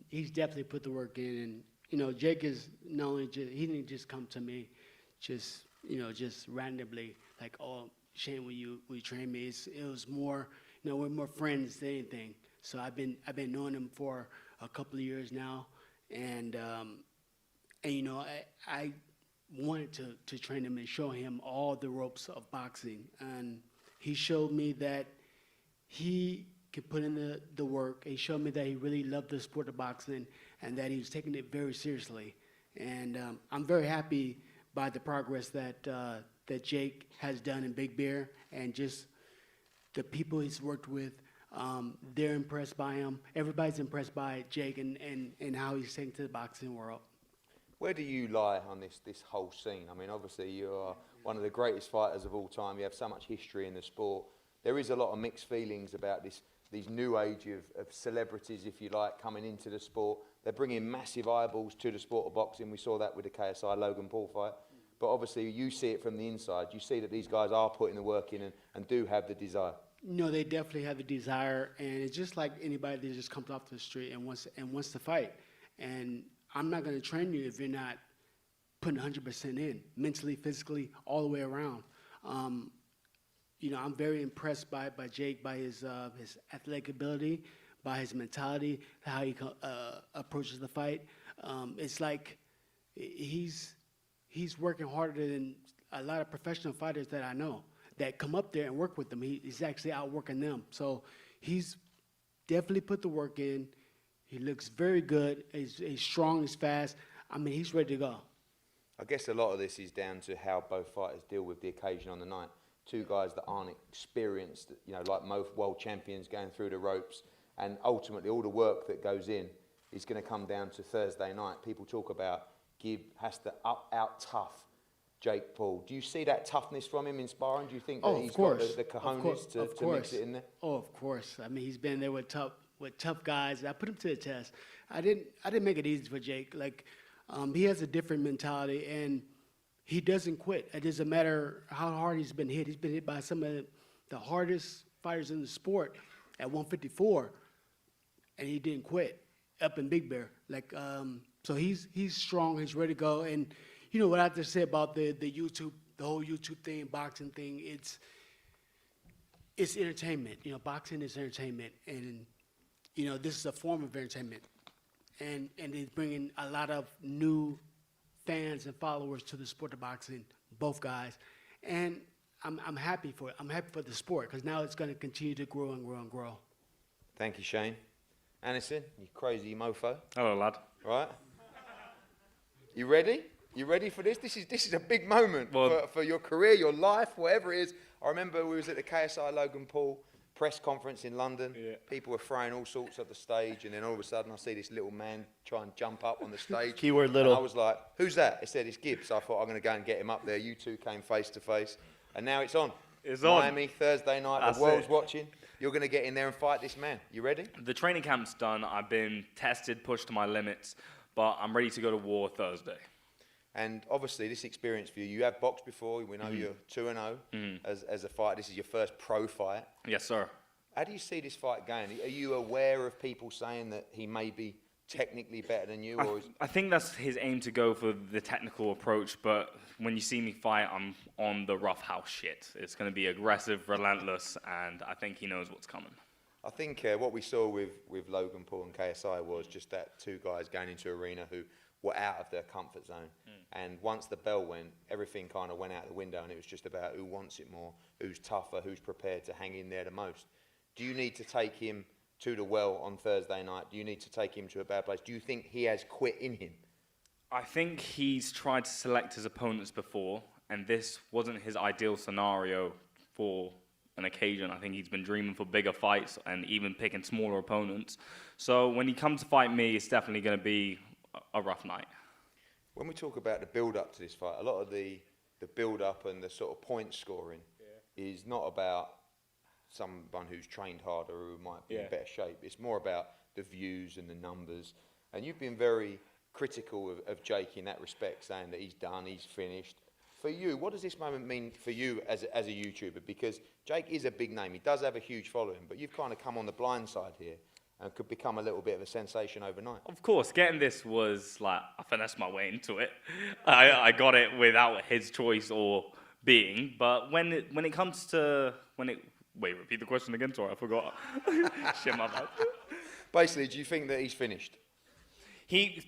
Speaker 9: He's definitely put the work in. And, you know, Jake is not only he didn't just come to me just randomly, like, oh, Shane, will you train me? It was more, you know, we're more friends than anything. So I've been knowing him for a couple of years now, and you know, I wanted to train him and show him all the ropes of boxing, and he showed me that he could put in the work. He showed me that he really loved the sport of boxing and that he was taking it very seriously. And I'm very happy by the progress that that Jake has done in Big Bear, and just the people he's worked with. They're impressed by him. Everybody's impressed by Jake and how he's taken to the boxing world.
Speaker 5: Where do you lie on this whole scene? I mean, obviously you are one of the greatest fighters of all time. You have so much history in the sport. There is a lot of mixed feelings about these new age of celebrities, if you like, coming into the sport. They're bringing massive eyeballs to the sport of boxing. We saw that with the KSI Logan Paul fight. But obviously you see it from the inside. You see that these guys are putting the work in and do have the desire.
Speaker 9: No, they definitely have the desire, and it's just like anybody that just comes off the street and wants to fight. And I'm not going to train you if you're not putting 100% in, mentally, physically, all the way around. You know, I'm very impressed by Jake, by his athletic ability, by his mentality, how he approaches the fight. It's like he's working harder than a lot of professional fighters that I know that come up there and work with them. He's actually outworking them. So he's definitely put the work in. He looks very good. He's strong, he's fast. I mean, he's ready to go.
Speaker 5: I guess a lot of this is down to how both fighters deal with the occasion on the night. Two guys that aren't experienced, you know, like most world champions going through the ropes, and ultimately all the work that goes in is going to come down to Thursday night. People talk about Gibb has to out tough Jake Paul. Do you see that toughness from him in sparring? Do you think that he's got the cojones to mix it in there?
Speaker 9: Oh, of course. I mean, he's been there with tough guys. I put him to the test. I didn't make it easy for Jake. Like, he has a different mentality, and he doesn't quit. It doesn't matter how hard he's been hit. He's been hit by some of the hardest fighters in the sport at 154, and he didn't quit up in Big Bear. Like, so he's strong. He's ready to go. And you know what I have to say about the YouTube, the whole YouTube thing, boxing thing. It's entertainment. You know, boxing is entertainment, and you know, this is a form of entertainment, and it's bringing a lot of new fans and followers to the sport of boxing, both guys, and I'm happy for it. I'm happy for the sport because now it's going to continue to grow and grow and grow.
Speaker 5: Thank you, Shane. Anderson, you crazy mofo.
Speaker 3: Hello, lad.
Speaker 5: Right? You ready? You ready for this? This is a big moment for your career, your life, whatever it is. I remember we was at the KSI Logan Paul press conference in London. Yeah. People were throwing all sorts at the stage, and then all of a sudden I see this little man try and jump up on the stage.
Speaker 6: Keyword little.
Speaker 5: And I was like, who's that? It said it's Gibbs. So I thought I'm going to go and get him up there. You two came face to face, and now it's on.
Speaker 3: It's
Speaker 5: Miami,
Speaker 3: on.
Speaker 5: Thursday night.
Speaker 3: That's
Speaker 5: the world's
Speaker 3: it.
Speaker 5: watching. You're going to get in there and fight this man. You ready?
Speaker 3: The training camp's done. I've been tested, pushed to my limits, but I'm ready to go to war Thursday.
Speaker 5: And obviously, this experience for you, you have boxed before. We know you're 2-0 as a fighter. This is your first pro fight.
Speaker 3: Yes, sir.
Speaker 5: How do you see this fight going? Are you aware of people saying that he may be technically better than you?
Speaker 3: I think that's his aim, to go for the technical approach, but when you see me fight, I'm on the rough house shit. It's going to be aggressive, relentless, and I think he knows what's coming.
Speaker 5: I think what we saw with Logan Paul and KSI was just that two guys going into an arena who were out of their comfort zone. And once the bell went, everything kind of went out the window, and it was just about who wants it more, who's tougher, who's prepared to hang in there the most. Do you need to take him to the well on Thursday night? Do you need to take him to a bad place? Do you think he has quit in him?
Speaker 3: I think he's tried to select his opponents before, and this wasn't his ideal scenario for an occasion. I think he's been dreaming for bigger fights and even picking smaller opponents. So when he comes to fight me, it's definitely going to be a rough night.
Speaker 5: When we talk about the build-up to this fight, a lot of the build-up and the sort of point scoring is not about someone who's trained harder or who might be in better shape. It's more about the views and the numbers. And you've been very critical of Jake in that respect, saying that he's done, he's finished. For you, what does this moment mean for you as a YouTuber? Because Jake is a big name. He does have a huge following, but you've kind of come on the blind side here and could become a little bit of a sensation overnight.
Speaker 3: Of course, getting this was like, I finessed my way into it. I got it without his choice or being. But when it comes to, wait, repeat the question again, sorry, I forgot. Shit, my bad.
Speaker 5: Basically, do you think that he's finished?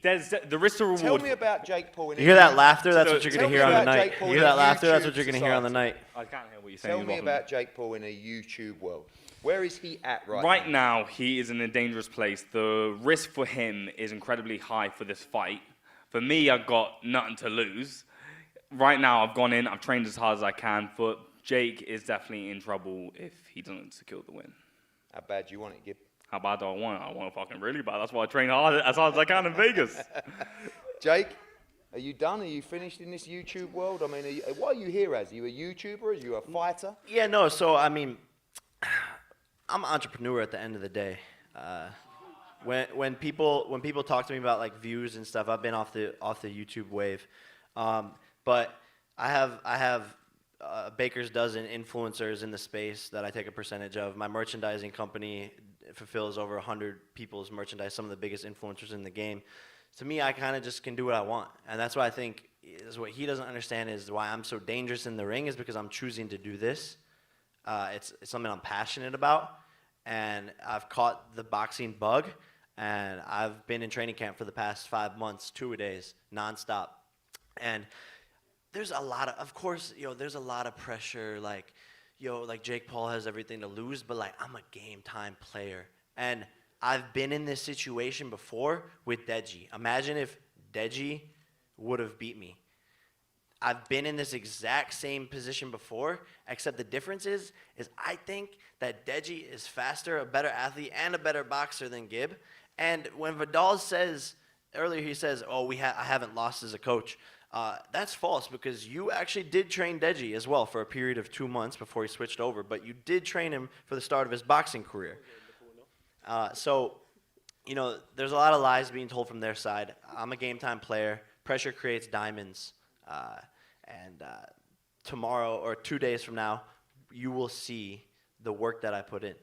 Speaker 3: There's the risk to reward.
Speaker 5: Tell me about Jake Paul.
Speaker 6: You hear that laughter? That's
Speaker 3: So
Speaker 6: what you're
Speaker 5: tell
Speaker 6: going to
Speaker 5: me
Speaker 6: hear on the
Speaker 5: about
Speaker 6: night.
Speaker 5: Jake Paul
Speaker 6: You hear
Speaker 5: in
Speaker 6: that
Speaker 5: a
Speaker 6: laughter? That's
Speaker 5: YouTube
Speaker 6: what you're going to hear on the
Speaker 5: society.
Speaker 6: night.
Speaker 3: I can't hear what you're saying.
Speaker 5: Tell me about Jake Paul in a YouTube world. Where is he at right now?
Speaker 3: Right now, he is in a dangerous place. The risk for him is incredibly high for this fight. For me, I've got nothing to lose. Right now, I've gone in, I've trained as hard as I can, but Jake is definitely in trouble if he doesn't secure the win.
Speaker 5: How bad do you want it, Gib?
Speaker 3: How bad do I want it? I want it fucking really bad. That's why I train as hard as I can in Vegas.
Speaker 5: Jake, are you done? Are you finished in this YouTube world? I mean, what are you here as? Are you a YouTuber? Are you a fighter?
Speaker 6: Yeah, no. So I mean, I'm an entrepreneur at the end of the day. When people talk to me about like views and stuff, I've been off the YouTube wave, but I have a baker's dozen influencers in the space that I take a percentage of. My merchandising company fulfills over 100 people's merchandise, some of the biggest influencers in the game. To me, I kind of just can do what I want, and that's why I think is what he doesn't understand is why I'm so dangerous in the ring is because I'm choosing to do this. It's something I'm passionate about, and I've caught the boxing bug, and I've been in training camp for the past 5 months, 2-a-days, nonstop, and there's a lot of course, there's a lot of pressure, like Jake Paul has everything to lose, but like I'm a game time player, and I've been in this situation before with Deji. Imagine if Deji would have beat me. I've been in this exact same position before, except the difference is I think that Deji is faster, a better athlete, and a better boxer than Gib. And when Vidal says, earlier he says, I haven't lost as a coach, that's false because you actually did train Deji as well for a period of 2 months before he switched over, but you did train him for the start of his boxing career. So, there's a lot of lies being told from their side. I'm a game time player. Pressure creates diamonds. And tomorrow or 2 days from now, you will see the work that I put in.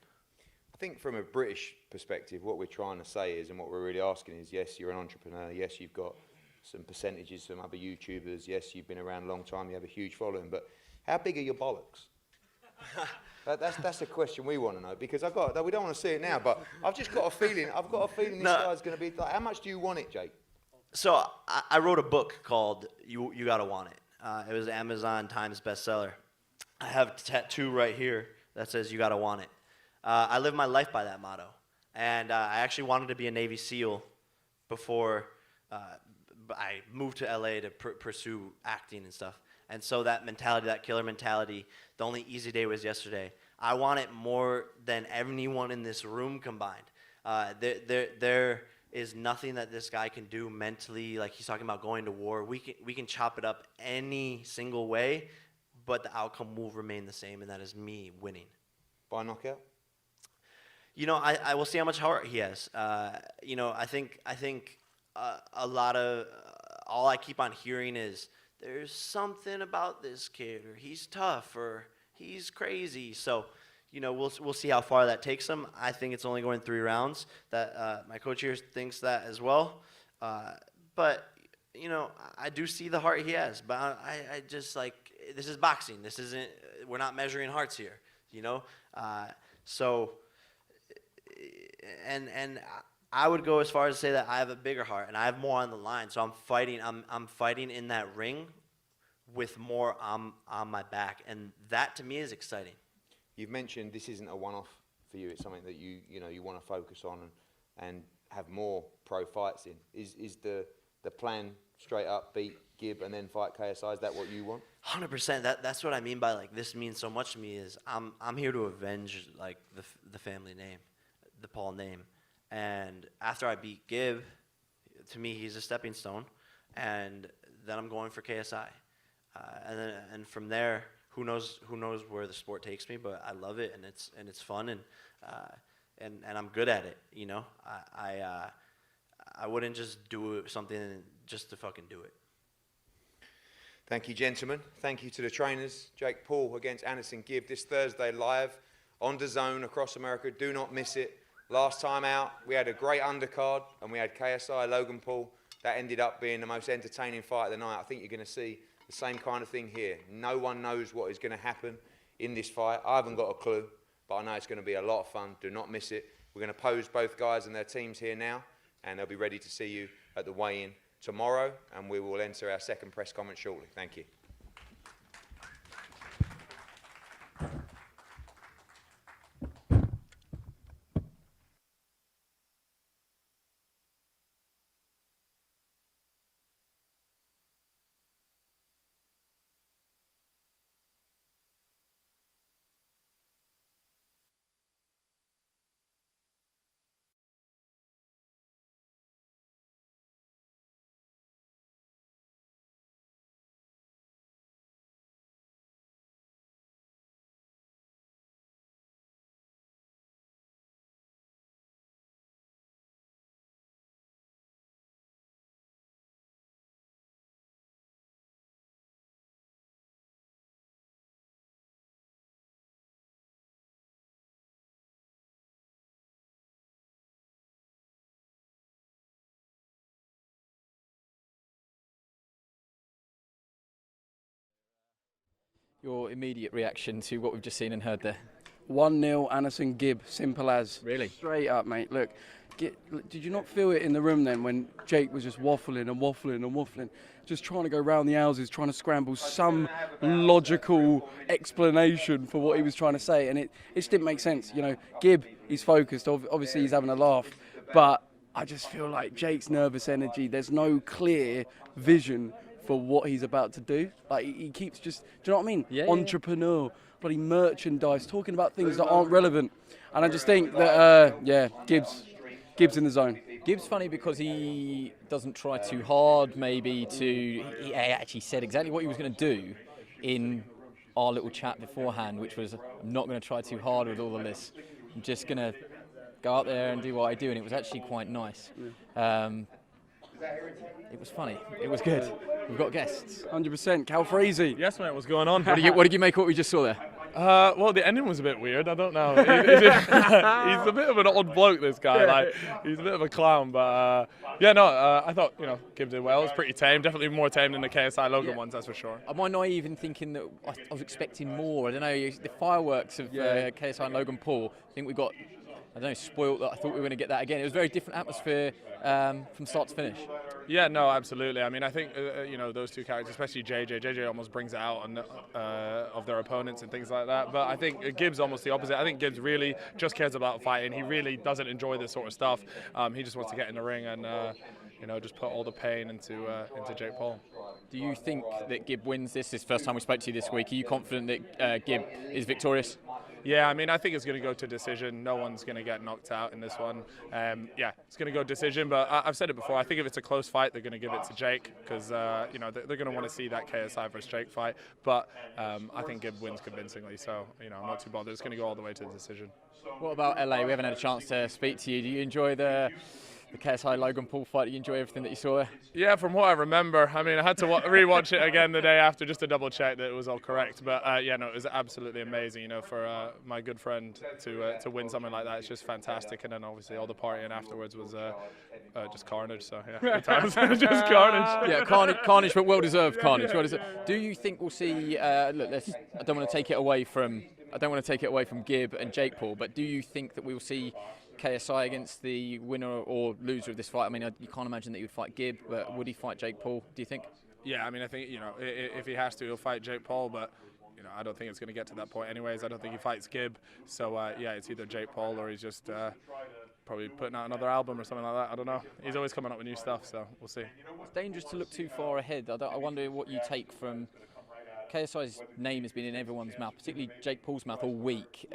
Speaker 5: I think from a British perspective, what we're trying to say is, and what we're really asking is, yes, you're an entrepreneur. Yes, you've got some percentages from other YouTubers. Yes, you've been around a long time. You have a huge following. But how big are your bollocks? That's a question we want to know because we don't want to see it now, but I've just got a feeling. This guy's going to be like, how much do you want it, Jake?
Speaker 6: So I wrote a book called You Gotta Want It. It was an Amazon Times bestseller. I have a tattoo right here that says You Gotta Want It. I live my life by that motto, and I actually wanted to be a Navy SEAL before I moved to LA to pursue acting and stuff. And so that mentality, that killer mentality, the only easy day was yesterday. I want it more than anyone in this room combined. There is nothing that this guy can do mentally. Like he's talking about going to war. We can chop it up any single way, but the outcome will remain the same, and that is me winning.
Speaker 5: By knockout?
Speaker 6: I will see how much heart he has. I think a lot of all I keep on hearing is there's something about this kid, or he's tough, or he's crazy. So, we'll see how far that takes him. I think it's only going 3 rounds. That my coach here thinks that as well. But I do see the heart he has. But I just this is boxing. This isn't. We're not measuring hearts here. So, and I would go as far as to say that I have a bigger heart and I have more on the line. So I'm fighting in that ring with more on my back, and that to me is exciting.
Speaker 5: You've mentioned this isn't a one-off for you. It's something that you want to focus on and have more pro fights in. Is the plan straight up beat Gib and then fight KSI? Is that what you want?
Speaker 6: 100%. That's what I mean by this means so much to me. Is I'm here to avenge the family name, the Paul name. And after I beat Gib, to me he's a stepping stone, and then I'm going for KSI, and from there, who knows where the sport takes me. But I love it, and it's fun, and I'm good at it. I wouldn't just do something just to fucking do it.
Speaker 5: Thank you, gentlemen. Thank you to the trainers. Jake Paul against Anderson Gib this Thursday live on DAZN across America. Do not miss it. Last time out, we had a great undercard, and we had KSI, Logan Paul. That ended up being the most entertaining fight of the night. I think you're going to see the same kind of thing here. No one knows what is going to happen in this fight. I haven't got a clue, but I know it's going to be a lot of fun. Do not miss it. We're going to pose both guys and their teams here now. and they'll be ready to see you at the weigh-in tomorrow, and we will enter our second press conference shortly. Thank you.
Speaker 2: Your immediate reaction to what we've just seen and heard there?
Speaker 1: 1-0 Anderson Gibb, simple as.
Speaker 2: Really?
Speaker 1: Straight up, mate. Look, did you not feel it in the room then when Jake was just waffling and waffling and waffling, just trying to go round the houses, trying to scramble some logical explanation for what he was trying to say, and it just didn't make sense. You know, Gibb, he's focused. Obviously, he's having a laugh, but I just feel like Jake's nervous energy. There's no clear vision for what he's about to do. Like he keeps just, do you know what I mean?
Speaker 2: Yeah,
Speaker 1: Entrepreneur, bloody merchandise, talking about things that aren't relevant. And I just think that, Gibbs in the zone.
Speaker 2: Gibbs funny because he doesn't try too hard, maybe he actually said exactly what he was going to do in our little chat beforehand, which was, I'm not going to try too hard with all of this. I'm just going to go out there and do what I do, and it was actually quite nice. It was funny. It was good. We've got guests.
Speaker 1: 100%. Cal Freezy.
Speaker 10: Yes, mate, what's going on?
Speaker 2: What did you make of what we just saw there?
Speaker 10: Well, the ending was a bit weird. I don't know. He's a bit of an odd bloke, this guy. Like, he's a bit of a clown. But, I thought, Gibb did well. It was pretty tame. Definitely more tame than the KSI Logan ones, that's for sure.
Speaker 2: Am I naive in thinking that I was expecting more? I don't know. The fireworks of KSI and Logan Paul, I think we got, spoiled that. I thought we were going to get that again. It was a very different atmosphere from start to finish.
Speaker 10: Yeah, no, absolutely. I mean, I think, those two characters, especially JJ almost brings it out of their opponents and things like that. But I think Gibbs almost the opposite. I think Gibbs really just cares about fighting. He really doesn't enjoy this sort of stuff. He just wants to get in the ring and, just put all the pain into Jake Paul.
Speaker 2: Do you think that Gibb wins this? This is the first time we spoke to you this week. Are you confident that Gibb is victorious?
Speaker 10: Yeah, I mean, I think it's going to go to decision. No one's going to get knocked out in this one. It's going to go decision. But I've said it before. I think if it's a close fight, they're going to give it to Jake because, they're going to want to see that KSI versus Jake fight. But I think Gibb wins convincingly. So, I'm not too bothered. It's going to go all the way to the decision.
Speaker 2: What about LA? We haven't had a chance to speak to you. Do you enjoy the KSI Logan Paul fight? Do you enjoy everything that you saw there?
Speaker 10: Yeah, from what I remember. I mean, I had to rewatch it again the day after just to double check that it was all correct. But it was absolutely amazing. For my good friend to win something like that, it's just fantastic. And then obviously all the partying afterwards was just carnage. So yeah, good times. Just carnage.
Speaker 2: Yeah, carnage, but well deserved carnage. Well deserved. Do you think we'll see? I don't want to take it away from Gibb and Jake Paul, but do you think that we will see KSI against the winner or loser of this fight? I mean, you can't imagine that he would fight Gibb, but would he fight Jake Paul, do you think?
Speaker 10: Yeah, I mean, I think, if he has to, he'll fight Jake Paul, but, I don't think it's going to get to that point anyways. I don't think he fights Gibb. So, it's either Jake Paul or he's just probably putting out another album or something like that. I don't know. He's always coming up with new stuff, so we'll see.
Speaker 2: It's dangerous to look too far ahead. I wonder what you take from KSI's name has been in everyone's mouth, particularly Jake Paul's mouth all week.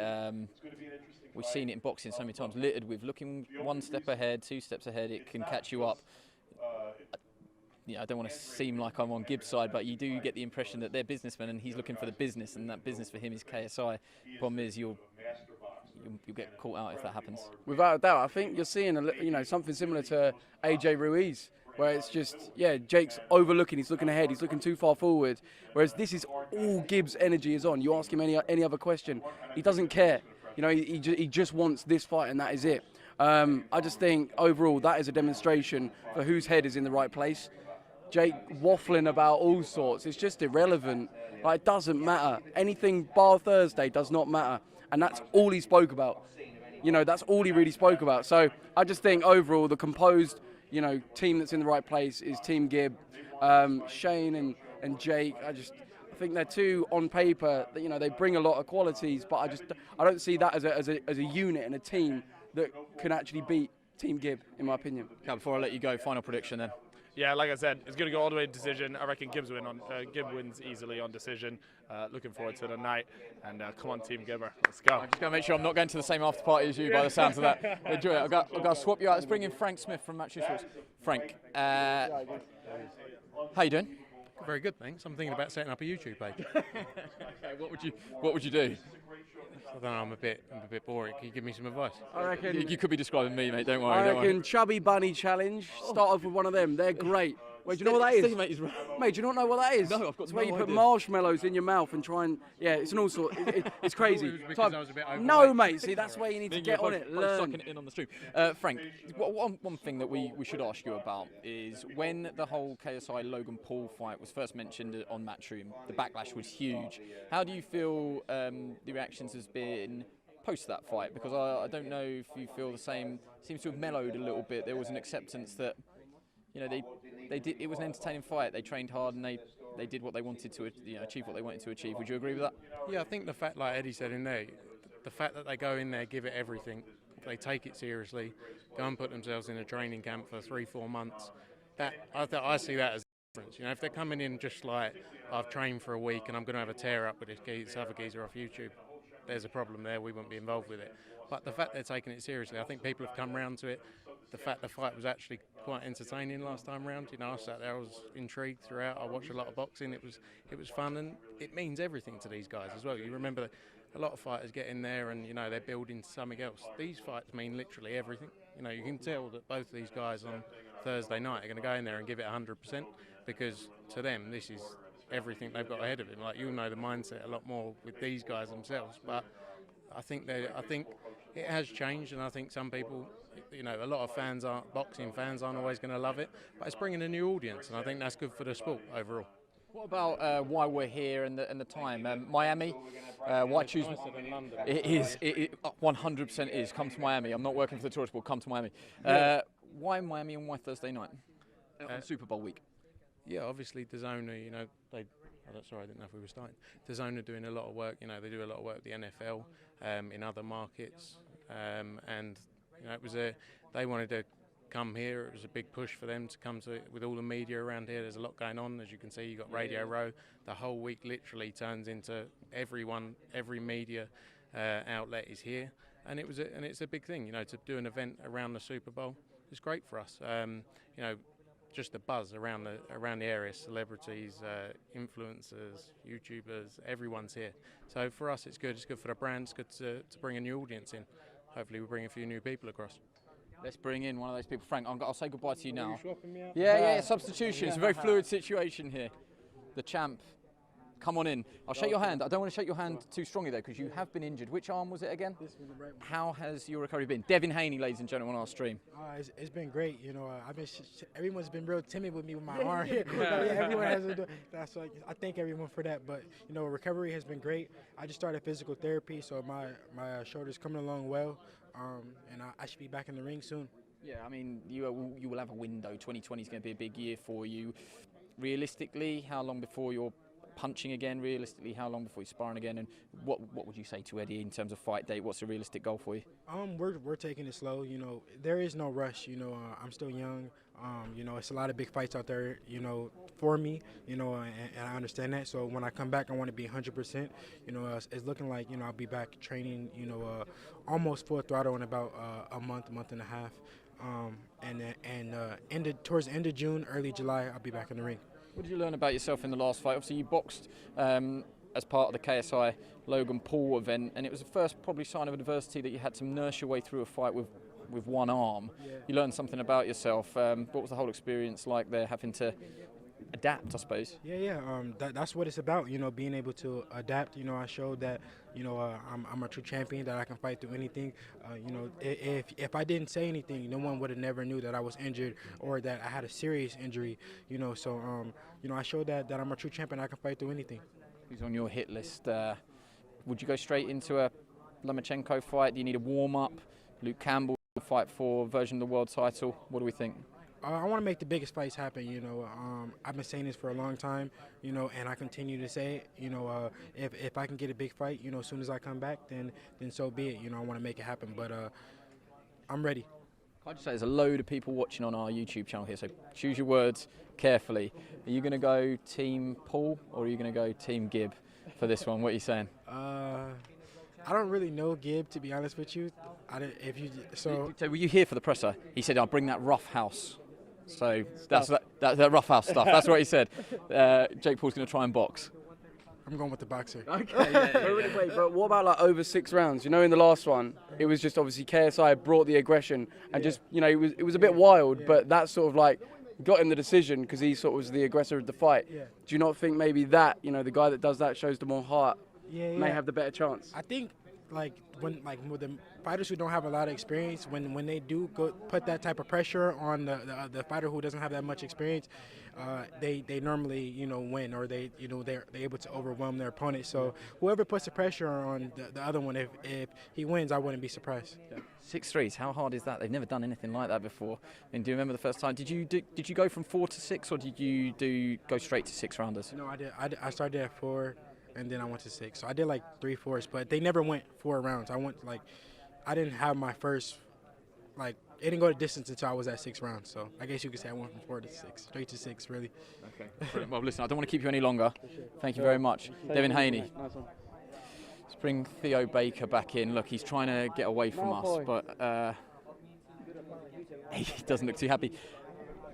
Speaker 2: We've seen it in boxing so many times, littered with looking one step ahead, 2 steps ahead, it can catch you up. I don't want to seem like I'm on Gibbs' side, but you do get the impression that they're businessmen and he's looking for the business, and that business for him is KSI. The problem is you'll get caught out if that happens.
Speaker 1: Without a doubt, I think you're seeing something similar to AJ Ruiz, where it's just, Jake's overlooking, he's looking ahead, he's looking too far forward, whereas this is all Gibbs' energy is on. You ask him any other question, he doesn't care. He just wants this fight, and that is it. I just think overall that is a demonstration for whose head is in the right place. Jake waffling about all sorts, it's just irrelevant. Like, it doesn't matter. Anything bar Thursday does not matter, and that's all he spoke about. you know, that's all he really spoke about. So I just think overall the composed, you know, team that's in the right place is Team Gibb. Shane and Jake, I think they're two on paper that, you know, they bring a lot of qualities, but I don't see that as a unit and a team that can actually beat Team Gibb, in my opinion.
Speaker 2: Now, before I let you go, final prediction then.
Speaker 10: Yeah, like I said, it's going to go all the way to decision. I reckon Gibb wins easily on decision. Looking forward to the night, and come on, Team Gibber, let's go.
Speaker 2: I'm just going to make sure I'm not going to the same after party as you by the sounds of that. Enjoy it. I've got to swap you out. Let's bring in Frank Smith from Match Sports. Frank, how you doing?
Speaker 11: Very good, thanks. I'm thinking about setting up a YouTube page.
Speaker 2: Okay, what would you do?
Speaker 11: I don't know, I'm a bit boring. Can you give me some advice?
Speaker 1: I reckon
Speaker 2: You could be describing me, mate. Don't worry.
Speaker 1: I
Speaker 2: don't worry.
Speaker 1: reckon Chubby Bunny Challenge. Start off with one of them. They're great. Wait, do you know what that is?
Speaker 2: Mate, is right.
Speaker 1: Mate, do you not know what that is?
Speaker 2: No, I've got
Speaker 1: It's where
Speaker 2: no
Speaker 1: you put
Speaker 2: idea.
Speaker 1: marshmallows in your mouth and try and, yeah, it's an all sort. It's crazy.
Speaker 11: It was because I was a bit
Speaker 1: No,
Speaker 11: overweight.
Speaker 1: mate. See, that's where you need to get on it. Learn.
Speaker 2: Sucking it in on the stream. Frank, one thing that we should ask you about is when the whole KSI Logan Paul fight was first mentioned on Matchroom, the backlash was huge. How do you feel the reactions has been post that fight? Because I don't know if you feel the same. It seems to have mellowed a little bit. There was an acceptance that, you know, they did. It was an entertaining fight. They trained hard and they did what they wanted to, you know, achieve what they wanted to achieve. Would you agree with that?
Speaker 11: Yeah, I think the fact, like Eddie said in there, the fact that they go in there, give it everything, they take it seriously, go and put themselves in a training camp for 3-4 months. I see that as a difference. You know, if they're coming in just like, I've trained for a week and I'm going to have a tear up with this other geezer off YouTube, there's a problem there. We wouldn't be involved with it. But the fact they're taking it seriously, I think people have come round to it. The fact the fight was actually quite entertaining last time round. You know, I sat there, I was intrigued throughout. I watched a lot of boxing. It was fun, and it means everything to these guys as well. You remember that a lot of fighters get in there and, you know, they're building something else. These fights mean literally everything. You know, you can tell that both of these guys on Thursday night are going to go in there and give it 100% because to them this is everything they've got ahead of them. Like, you'll know the mindset a lot more with these guys themselves, but I think it has changed, and I think some people, you know, a lot of boxing fans aren't always going to love it, but it's bringing a new audience, and I think that's good for the sport overall.
Speaker 2: What about why we're here and the time? Miami, why choose? It is. It 100% is. Come to Miami. I'm not working for the tourist board. Come to Miami. Why Miami and why Thursday night? Super Bowl week.
Speaker 11: Yeah, obviously DAZN, you know, sorry, I didn't know if we were starting. DAZN are doing a lot of work. You know, they do a lot of work with the NFL in other markets, and you know, they wanted to come here. It was a big push for them to come to it with all the media around here. There's a lot going on, as you can see. You got Radio Row. The whole week literally turns into every media outlet is here, and it's a big thing. You know, to do an event around the Super Bowl is great for us. You know, just the buzz around the area, celebrities, influencers, YouTubers, everyone's here. So for us, it's good. It's good for the brand. It's good to bring a new audience in. Hopefully, we'll bring a few new people across.
Speaker 2: Let's bring in one of those people. Frank, I'll say goodbye to you now. Yeah, substitution. It's a very fluid situation here. The champ, come on in. I'll shake your hand. I don't want to shake your hand too strongly, though, because you have been injured. Which arm was it again? This one, the right one. How has your recovery been? Devin Haney, ladies and gentlemen, on our stream.
Speaker 12: It's been great. You know, everyone's been real timid with me with my arm. Everyone has. That's like, I thank everyone for that. But you know, recovery has been great. I just started physical therapy, so my shoulder's coming along well, and I should be back in the ring soon.
Speaker 2: Yeah, I mean, you will have a window. 2020 is going to be a big year for you. Realistically, how long before you're punching again? Realistically, how long before you're sparring again? And what would you say to Eddie in terms of fight date? What's a realistic goal for you?
Speaker 12: We're taking it slow. You know, there is no rush. You know, I'm still young. You know, it's a lot of big fights out there, you know, for me, you know, and I understand that. So when I come back, I want to be 100%. You know, it's looking like, you know, I'll be back training, you know, almost full throttle in about a month and a half. Towards the end of June, early July, I'll be back in the ring.
Speaker 2: What did you learn about yourself in the last fight? Obviously, you boxed as part of the KSI Logan Paul event, and it was the first probably sign of adversity that you had to nurse your way through a fight with one arm. Yeah. You learned something about yourself. What was the whole experience like there, having to adapt, I suppose?
Speaker 12: Yeah. That's what it's about, you know, being able to adapt. You know, I showed that, you know, I'm a true champion, that I can fight through anything. You know, if I didn't say anything, no one would have never knew that I was injured or that I had a serious injury, you know. So, you know, I showed that I'm a true champion, I can fight through anything.
Speaker 2: Who's on your hit list? Would you go straight into a Lomachenko fight? Do you need a warm-up? Luke Campbell fight for version of the world title. What do we think?
Speaker 12: I want to make the biggest fights happen, you know. I've been saying this for a long time, you know, and I continue to say it. You know, if I can get a big fight, you know, as soon as I come back, then so be it. You know, I want to make it happen, but I'm ready.
Speaker 2: Can I just say there's a load of people watching on our YouTube channel here, so choose your words carefully. Are you going to go Team Paul or are you going to go Team Gibb for this one? What are you saying?
Speaker 12: I don't really know Gibb, to be honest with you. So
Speaker 2: were you here for the presser? He said, "I'll bring that rough house." So that's that rough house stuff. That's what he said. Jake Paul's going to try and box.
Speaker 12: I'm going with the boxer.
Speaker 1: Okay. Wait, but what about like over 6 rounds? You know, in the last one, it was just obviously KSI brought the aggression and just, you know, it was a bit wild, but that sort of like got him the decision because he sort of was the aggressor of the fight.
Speaker 12: Yeah.
Speaker 1: Do you not think maybe that, you know, the guy that does that shows the more heart may have the better chance?
Speaker 12: I think with the fighters who don't have a lot of experience, when they do go put that type of pressure on the fighter who doesn't have that much experience, they normally, you know, win, or they're able to overwhelm their opponent. So whoever puts the pressure on the other one, if he wins, I wouldn't be surprised.
Speaker 2: 6-3s, how hard is that? They've never done anything like that before. And do you remember the first time? Did you go from 4 to 6, or did you go straight to 6 rounders?
Speaker 12: No, I did. I started at 4. And then I went to 6. So I did like 3-4s, but they never went 4 rounds. I didn't have my first, it didn't go the distance until I was at 6 rounds. So I guess you could say I went from 4 to 6, straight to 6, really.
Speaker 2: Okay. Brilliant. Well, listen, I don't want to keep you any longer. Thank you very much. Devin Haney.
Speaker 1: Nice one.
Speaker 2: Let's bring Theo Baker back in. Look, he's trying to get away from us, but he doesn't look too happy.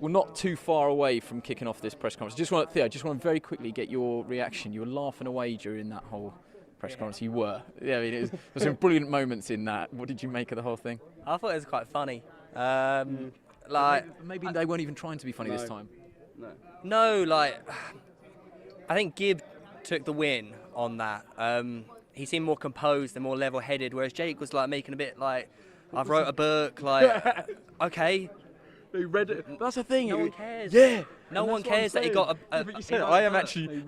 Speaker 2: We're not too far away from kicking off this press conference. Theo, just want to very quickly get your reaction. You were laughing away during that whole press conference. You were. Yeah, I mean, there's some brilliant moments in that. What did you make of the whole thing?
Speaker 4: I thought it was quite funny.
Speaker 2: Maybe they weren't even trying to be funny this time.
Speaker 4: No, I think Gibb took the win on that. He seemed more composed and more level-headed, whereas Jake was making a bit I've wrote a book, okay.
Speaker 1: He read it. That's the thing.
Speaker 4: No one cares.
Speaker 1: Yeah.
Speaker 4: No one cares that he got a
Speaker 2: But you said I am actually.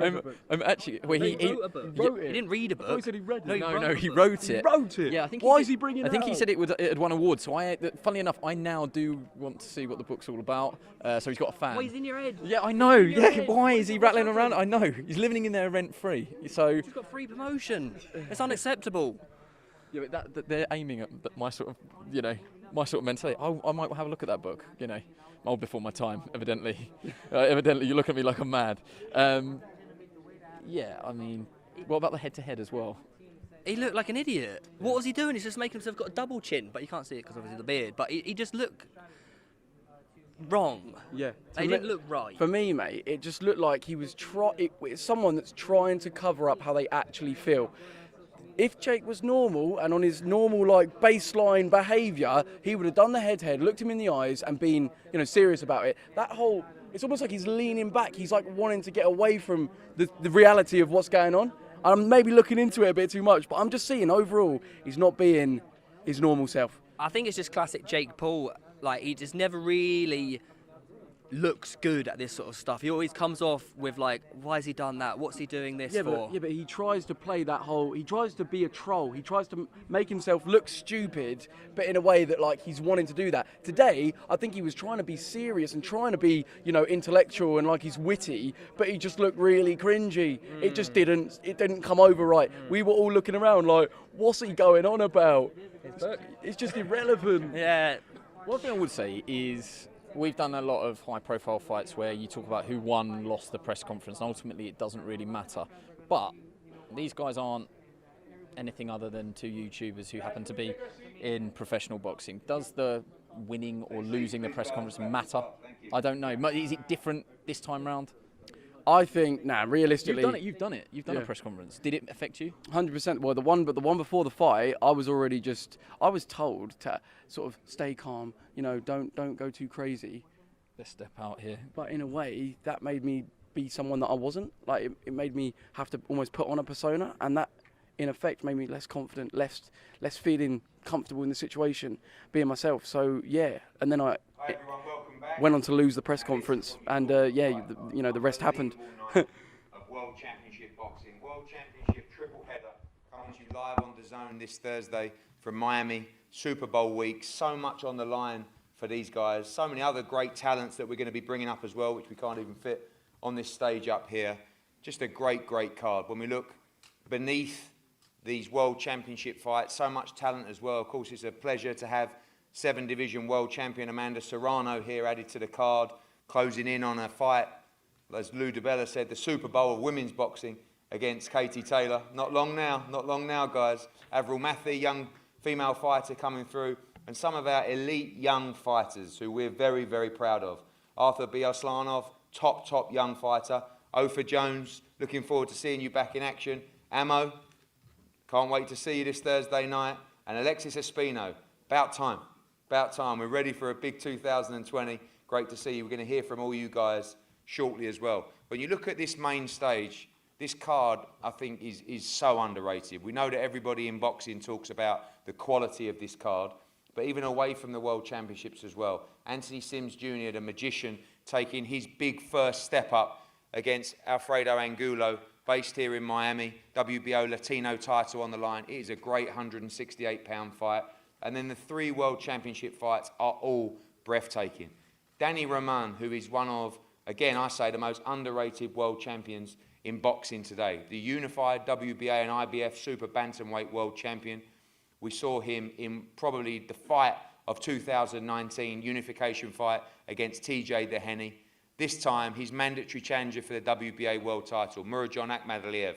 Speaker 2: I'm actually. Well,
Speaker 4: he wrote a book. He didn't read a book.
Speaker 1: He said he read it.
Speaker 2: No, he wrote it.
Speaker 1: He wrote it.
Speaker 2: Yeah, I think.
Speaker 1: Why is he bringing it
Speaker 2: I think
Speaker 1: out?
Speaker 2: he said it had won awards. So funnily enough, I now do want to see what the book's all about. So he's got a fan.
Speaker 4: Why is in your head?
Speaker 2: Yeah, I know. Yeah, why is he rattling around? I know. He's living in there rent-free. So.
Speaker 4: He's got free promotion. It's unacceptable.
Speaker 2: Yeah, but they're aiming at my sort of, my sort of mentality. I might have a look at that book. I'm old before my time, evidently. Evidently, you look at me like I'm mad. Yeah, I mean, what about the head-to-head as well?
Speaker 4: He looked like an idiot. What was he doing? He's just making himself got a double chin, but you can't see it because obviously the beard. But he just looked wrong.
Speaker 1: Yeah.
Speaker 4: He didn't look right.
Speaker 1: For me, mate, it just looked like he was it's someone that's trying to cover up how they actually feel. If Jake was normal and on his normal baseline behaviour, he would have done the head-to-head, looked him in the eyes, and been serious about it. It's almost like he's leaning back. He's wanting to get away from the reality of what's going on. I'm maybe looking into it a bit too much, but I'm just seeing overall he's not being his normal self.
Speaker 4: I think it's just classic Jake Paul. He just never really looks good at this sort of stuff. He always comes off with why has he done that? What's he doing this for?
Speaker 1: But he tries to play he tries to be a troll. He tries to make himself look stupid, but in a way that he's wanting to do that. Today, I think he was trying to be serious and trying to be, intellectual and he's witty, but he just looked really cringy. It just didn't come over right. We were all looking around what's he going on about? It's just irrelevant.
Speaker 4: Yeah.
Speaker 2: One thing I would say is, we've done a lot of high-profile fights where you talk about who won, lost the press conference, and ultimately it doesn't really matter. But these guys aren't anything other than 2 YouTubers who happen to be in professional boxing. Does the winning or losing the press conference matter? I don't know. Is it different this time round?
Speaker 1: I think, realistically...
Speaker 2: You've done it. You've done a press conference. Did it affect you?
Speaker 1: 100%. Well, the one before the fight, I was told to sort of stay calm, don't go too crazy.
Speaker 2: Let's step out here.
Speaker 1: But in a way, that made me be someone that I wasn't. It made me have to almost put on a persona, and that, in effect, made me less confident, less feeling comfortable in the situation, being myself. So, yeah. And then I went on to lose the press conference, and the rest happened.
Speaker 5: of World Championship Boxing, World Championship triple header. Come on, to you live on DAZN this Thursday from Miami, Super Bowl week. So much on the line for these guys. So many other great talents that we're going to be bringing up as well, which we can't even fit on this stage up here. Just a great, great card. When we look beneath these World Championship fights, so much talent as well. Of course, it's a pleasure to have 7-division world champion Amanda Serrano here added to the card, closing in on a fight, as Lou DiBella said, the Super Bowl of women's boxing against Katie Taylor. Not long now, guys. Avril Mathy, young female fighter coming through, and some of our elite young fighters who we're very, very proud of. Arthur Biaslanov, top young fighter. Ofer Jones, looking forward to seeing you back in action. Ammo, can't wait to see you this Thursday night. And Alexis Espino, about time. We're ready for a big 2020. Great to see you. We're going to hear from all you guys shortly as well. When you look at this main stage, this card, I think, is so underrated. We know that everybody in boxing talks about the quality of this card, but even away from the World Championships as well. Anthony Sims Jr., the magician, taking his big first step up against Alfredo Angulo, based here in Miami. WBO Latino title on the line. It is a great 168-pound fight. And then the 3 World Championship fights are all breathtaking. Danny Roman, who is one of, again, I say, the most underrated world champions in boxing today. The unified WBA and IBF super bantamweight world champion. We saw him in probably the fight of 2019, unification fight against TJ Dehenny. This time, he's mandatory challenger for the WBA world title, Murajon Akhmadaliev.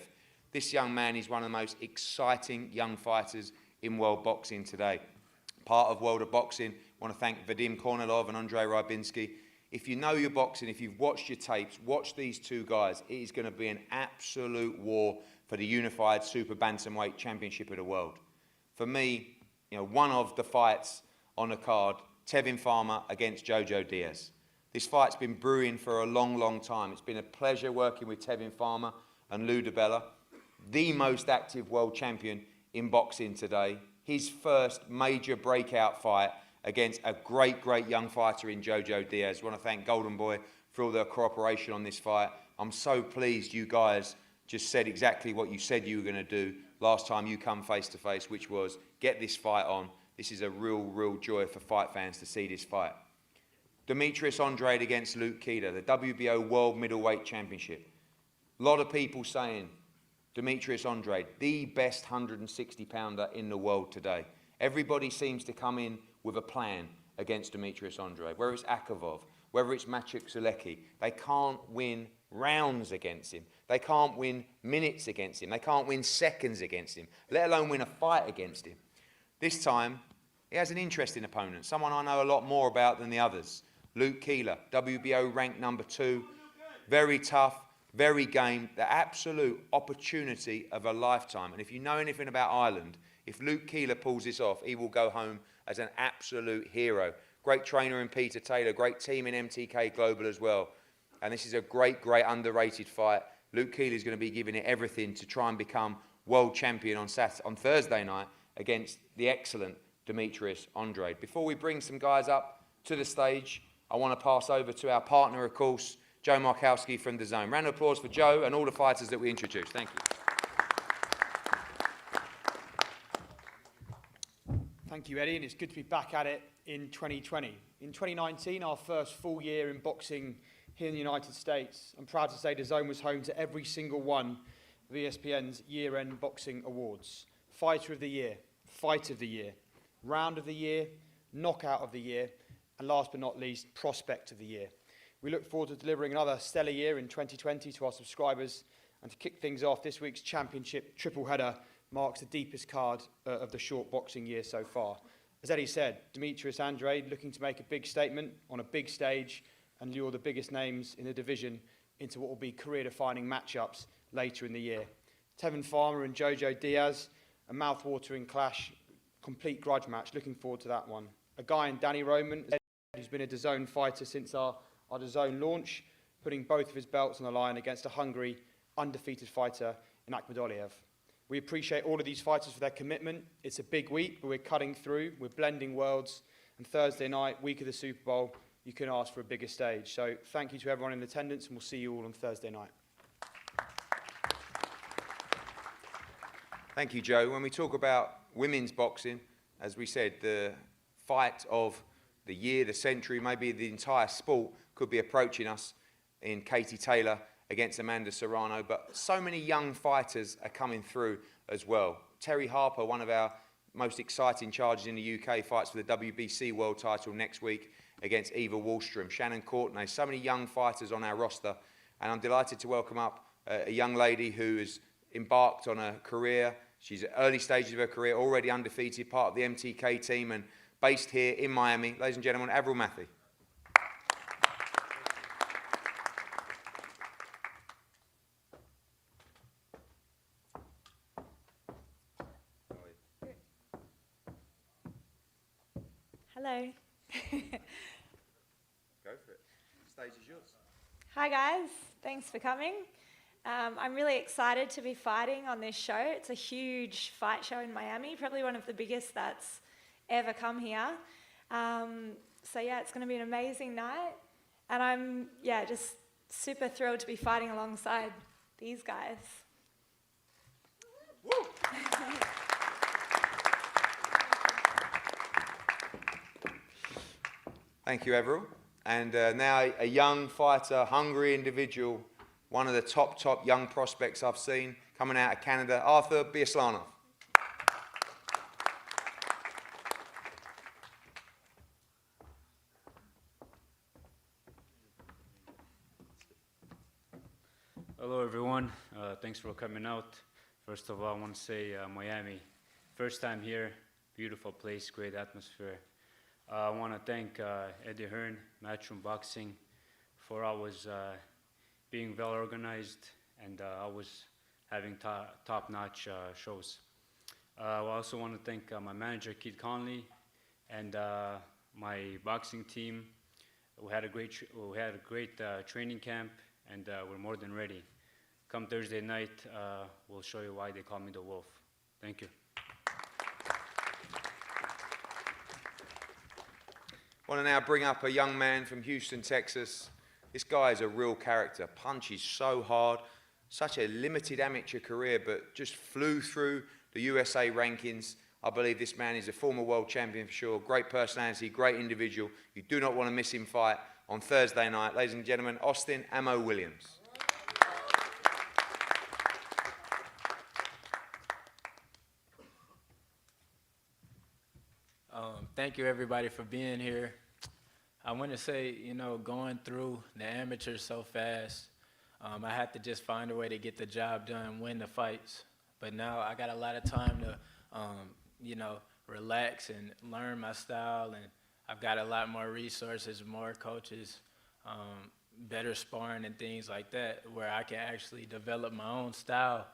Speaker 5: This young man is one of the most exciting young fighters in world boxing today. Part of World of Boxing, I want to thank Vadim Kornilov and Andrei Rybinski. If you know your boxing, if you've watched your tapes, watch these two guys. It is going to be an absolute war for the unified super bantamweight championship of the world. For me, you know, one of the fights on the card, Tevin Farmer against Jojo Diaz. This fight's been brewing for a long time. It's been a pleasure working with Tevin Farmer and Lou DiBella, the most active world champion in boxing today. His first major breakout fight against a great young fighter in Jojo Diaz. I want to thank Golden Boy for all their cooperation on this fight. I'm so pleased you guys just said exactly what you said you were going to do last time you come face to face, which was get this fight on. This is a real joy for fight fans to see this fight. Demetrius Andrade against Luke Keeler, the WBO World Middleweight Championship. A lot of people saying Demetrius Andrade, the best 160-pounder in the world today. Everybody seems to come in with a plan against Demetrius Andrade, whether it's Akovov, whether it's Maciek Zulecki. They can't win rounds against him. They can't win minutes against him. They can't win seconds against him, let alone win a fight against him. This time, he has an interesting opponent, someone I know a lot more about than the others. Luke Keeler, WBO ranked #2, very tough, very game, the absolute opportunity of a lifetime. And if you know anything about Ireland, if Luke Keeler pulls this off, he will go home as an absolute hero. Great trainer in Peter Taylor, great team in MTK Global as well. And this is a great underrated fight. Luke Keeler is going to be giving it everything to try and become world champion on Thursday night against the excellent Demetrius Andrade. Before we bring some guys up to the stage, I want to pass over to our partner, of course, Joe Markowski from DAZN. Round of applause for Joe and all the fighters that we introduced. Thank you.
Speaker 7: Thank you, Eddie, and it's good to be back at it in 2020. In 2019, our first full year in boxing here in the United States, I'm proud to say DAZN was home to every single one of ESPN's year-end boxing awards. Fighter of the Year, Fight of the Year, Round of the Year, Knockout of the Year, and last but not least, Prospect of the Year. We look forward to delivering another stellar year in 2020 to our subscribers, and to kick things off, this week's championship triple header marks the deepest card of the short boxing year so far. As Eddie said, Demetrius Andrade looking to make a big statement on a big stage and lure the biggest names in the division into what will be career-defining matchups later in the year. Tevin Farmer and Jojo Diaz, a mouth-watering clash, complete grudge match. Looking forward to that one. A guy in Danny Roman, who's been a DAZN fighter since our DAZN launch, putting both of his belts on the line against a hungry, undefeated fighter in Akhmadaliev. We appreciate all of these fighters for their commitment. It's a big week, but we're cutting through. We're blending worlds. And Thursday night, week of the Super Bowl, you can ask for a bigger stage. So thank you to everyone in attendance, and we'll see you all on Thursday night.
Speaker 5: Thank you, Joe. When we talk about women's boxing, as we said, the fight of the year, the century, maybe the entire sport could be approaching us in Katie Taylor against Amanda Serrano, but so many young fighters are coming through as well. Terry Harper, one of our most exciting charges in the UK, fights for the WBC world title next week against Eva Wallstrom. Shannon Courtenay, so many young fighters on our roster, and I'm delighted to welcome up a young lady who has embarked on a career. She's at early stages of her career, already undefeated, part of the MTK team and based here in Miami. Ladies and gentlemen, Avril Matthew.
Speaker 13: Hello.
Speaker 5: Go for it. The stage is yours.
Speaker 13: Hi guys, thanks for coming. I'm really excited to be fighting on this show. It's a huge fight show in Miami, probably one of the biggest that's ever come here. So yeah, it's going to be an amazing night. And I'm, just super thrilled to be fighting alongside these guys.
Speaker 5: Woo! Thank you, Avril. And now a young fighter, hungry individual, one of the top young prospects I've seen coming out of Canada, Arthur Biaslanov.
Speaker 14: Hello everyone, thanks for coming out. First of all, I want to say Miami, first time here, beautiful place, great atmosphere. I want to thank Eddie Hearn, Matchroom Boxing, for always being well organized and always having top-notch shows. I also want to thank my manager, Keith Conley, and my boxing team. We had a great training camp, and we're more than ready. Come Thursday night, we'll show you why they call me the Wolf. Thank you.
Speaker 5: I want to now bring up a young man from Houston, Texas. This guy is a real character, punches so hard, such a limited amateur career, but just flew through the USA rankings. I believe this man is a former world champion for sure, great personality, great individual. You do not want to miss him fight on Thursday night. Ladies and gentlemen, Austin Ammo Williams.
Speaker 15: Thank you everybody for being here. I want to say, going through the amateurs so fast, I had to just find a way to get the job done, win the fights. But now I got a lot of time to, relax and learn my style, and I've got a lot more resources, more coaches, better sparring and things like that, where I can actually develop my own style.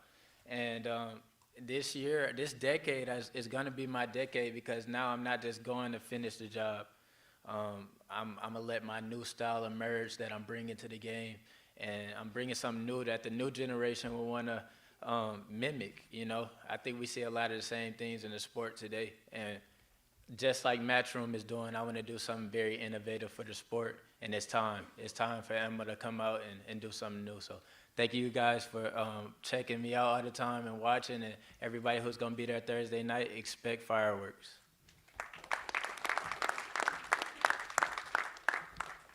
Speaker 15: And this year, this decade is going to be my decade, because now I'm not just going to finish the job. I'm going to let my new style emerge that I'm bringing to the game, and I'm bringing something new that the new generation will want to mimic. I think we see a lot of the same things in the sport today, and just like Matchroom is doing, I want to do something very innovative for the sport, and it's time. It's time for Emma to come out and do something new. So thank you guys for checking me out all the time and watching, and everybody who's going to be there Thursday night, expect fireworks.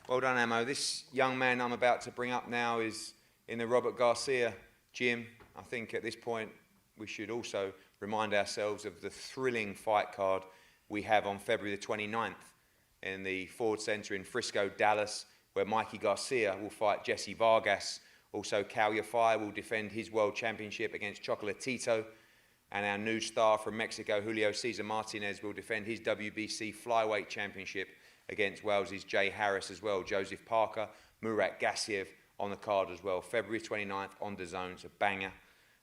Speaker 5: Well done, Ammo. This young man I'm about to bring up now is in the Robert Garcia gym. I think at this point we should also remind ourselves of the thrilling fight card we have on February the 29th in the Ford Center in Frisco, Dallas, where Mikey Garcia will fight Jesse Vargas. Also, Cal Yafai will defend his world championship against Chocolatito. And our new star from Mexico, Julio Cesar Martinez, will defend his WBC flyweight championship against Wales's Jay Harris as well. Joseph Parker, Murat Gassiev on the card as well. February 29th on DAZN. It's a banger.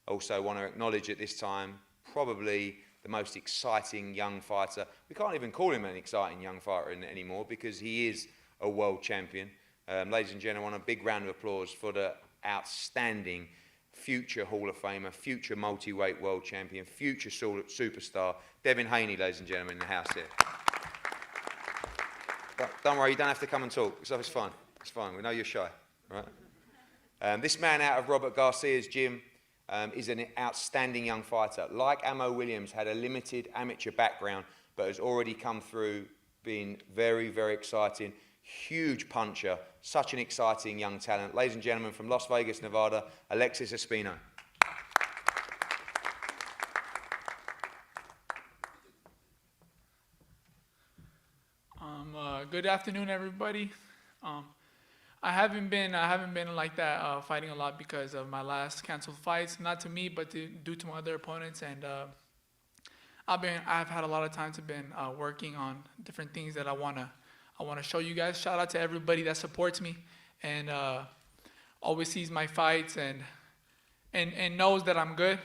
Speaker 5: Also want to acknowledge at this time, probably the most exciting young fighter. We can't even call him an exciting young fighter anymore, because he is a world champion. Ladies and gentlemen, a big round of applause for the outstanding future Hall of Famer, future multi-weight world champion, future superstar, Devin Haney, ladies and gentlemen, in the house here. Don't worry, you don't have to come and talk. It's fine. It's fine. We know you're shy. Right? This man out of Robert Garcia's gym, is an outstanding young fighter. Like Amo Williams, had a limited amateur background, but has already come through being very, very exciting. Huge puncher, such an exciting young talent. Ladies and gentlemen, from Las Vegas, Nevada, Alexis Espino.
Speaker 16: Good afternoon, everybody. I haven't been like that fighting a lot because of my last canceled fights. Not to me, but due to my other opponents. And I've had a lot of time to been working on different things that I wanna show you guys. Shout out to everybody that supports me and always sees my fights and knows that I'm good.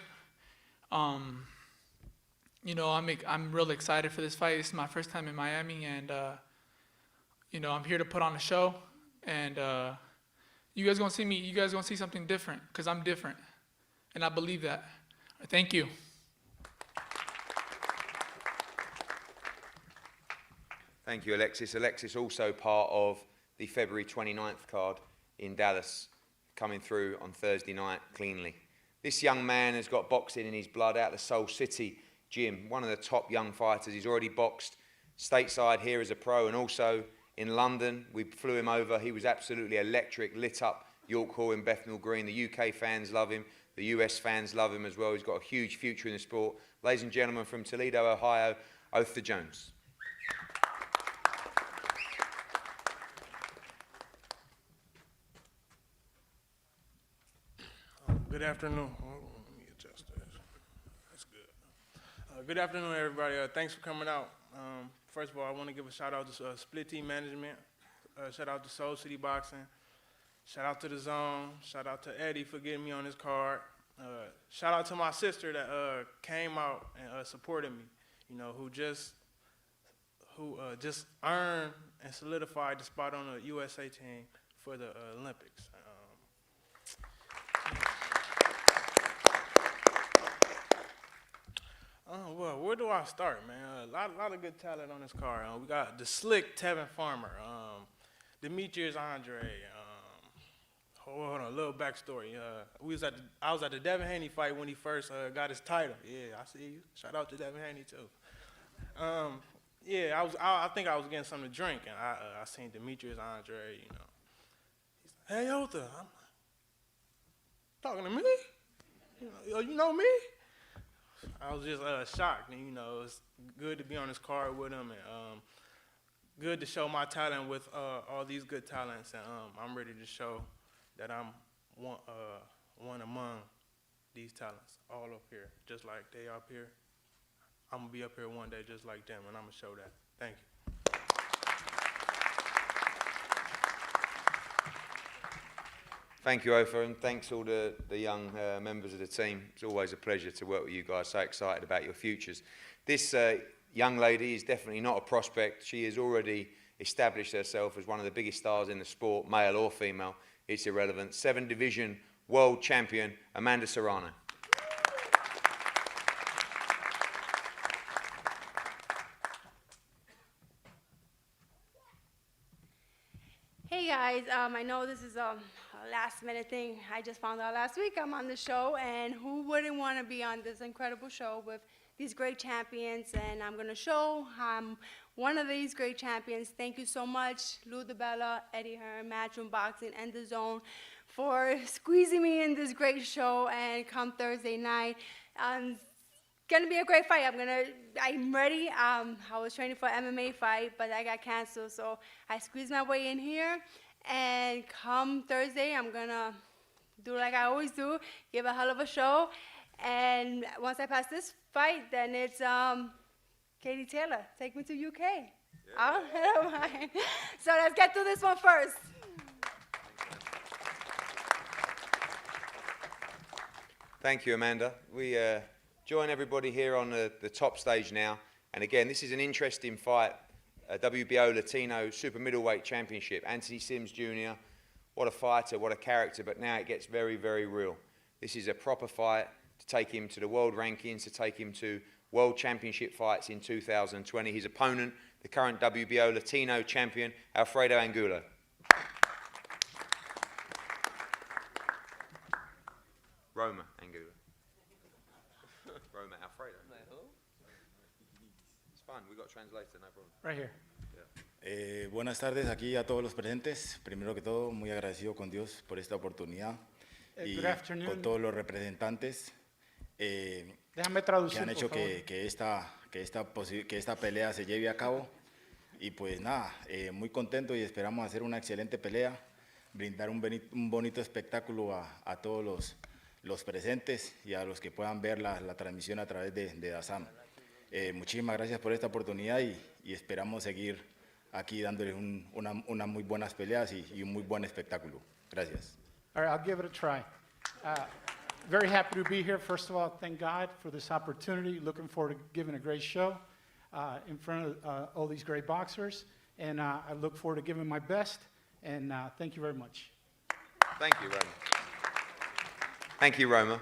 Speaker 16: You know, I'm real excited for this fight. This is my first time in Miami, and you know, I'm here to put on a show. And you guys gonna see me. You guys gonna see something different because I'm different, and I believe that. Thank you.
Speaker 5: Thank you, Alexis. Alexis also part of the February 29th card in Dallas, coming through on Thursday night cleanly. This young man has got boxing in his blood out of the Soul City gym, one of the top young fighters. He's already boxed stateside here as a pro, and also in London. We flew him over. He was absolutely electric, lit up York Hall in Bethnal Green. The UK fans love him. The US fans love him as well. He's got a huge future in the sport. Ladies and gentlemen, from Toledo, Ohio, Otha Jones.
Speaker 11: Good afternoon. Let me adjust this. That's good. Good afternoon, everybody. Thanks for coming out. First of all, I want to give a shout out to Split Team Management. Shout out to Soul City Boxing. Shout out to The Zone. Shout out to Eddie for getting me on his card. Shout out to my sister that came out and supported me. You know, who just earned and solidified the spot on the USA team for the Olympics. Well, where do I start, man? A lot of good talent on this card. We got the slick Tevin Farmer, Demetrius Andre. Hold on, a little backstory. I was at the Devin Haney fight when he first got his title. Yeah, I see you. Shout out to Devin Haney too. Yeah, I think I was getting something to drink, and I seen Demetrius Andre. You know, he's like, "Hey, Otha, I'm talking to me. You know me?" I was just shocked, and you know, it's good to be on this card with him, and good to show my talent with all these good talents, and I'm ready to show that I'm one among these talents, all up here, just like they up here. I'm gonna be up here one day just like them, and I'm gonna show that. Thank you.
Speaker 5: Thank you, Otha, and thanks all the young members of the team. It's always a pleasure to work with you guys. So excited about your futures. This young lady is definitely not a prospect. She has already established herself as one of the biggest stars in the sport, male or female. It's irrelevant. 7-division world champion, Amanda Serrano.
Speaker 17: Hey guys, I know this is a last minute thing. I just found out last week I'm on the show, and who wouldn't want to be on this incredible show with these great champions? And I'm going to show I'm one of these great champions. Thank you so much, Lou DeBella, Eddie Hearn, Matchroom Boxing, and The Zone for squeezing me in this great show. And come Thursday night, gonna be a great fight. I'm ready. I was training for an MMA fight, but I got canceled, so I squeezed my way in here. And come Thursday, I'm gonna do like I always do, give a hell of a show. And once I pass this fight, then it's Katie Taylor, take me to UK. Yeah. I don't mind. So let's get through this one first.
Speaker 5: Thank you, Amanda. We join everybody here on the top stage now. And again, this is an interesting fight. WBO Latino Super Middleweight Championship. Anthony Sims Jr., what a fighter, what a character, but now it gets very, very real. This is a proper fight to take him to the world rankings, to take him to World Championship fights in 2020. His opponent, the current WBO Latino champion, Alfredo Angulo. Roma Angulo. fine. We've got a translator, no problem.
Speaker 7: Right here.
Speaker 18: Buenas tardes aquí a todos los presentes. Primero que todo, muy agradecido con Dios por esta oportunidad y
Speaker 7: Good afternoon.
Speaker 18: con todos los representantes
Speaker 7: Déjame
Speaker 18: que
Speaker 7: traducir,
Speaker 18: han hecho
Speaker 7: por favor.
Speaker 18: que esta pelea se lleve a cabo. Y pues nada, muy contento y esperamos hacer una excelente pelea, brindar un bonito espectáculo a todos los presentes y a los que puedan ver la transmisión a través de DAZN. Muchísimas gracias por esta oportunidad y esperamos seguir aquí dándoles unas muy buenas peleas y un muy buen espectáculo. Gracias.
Speaker 19: All right, I'll give it a try. Very happy to be here. First of all, thank God for this opportunity. Looking forward to giving a great show in front of all these great boxers. And I look forward to giving my best. And thank you very much.
Speaker 5: Thank you, Roma. Thank you, Roma.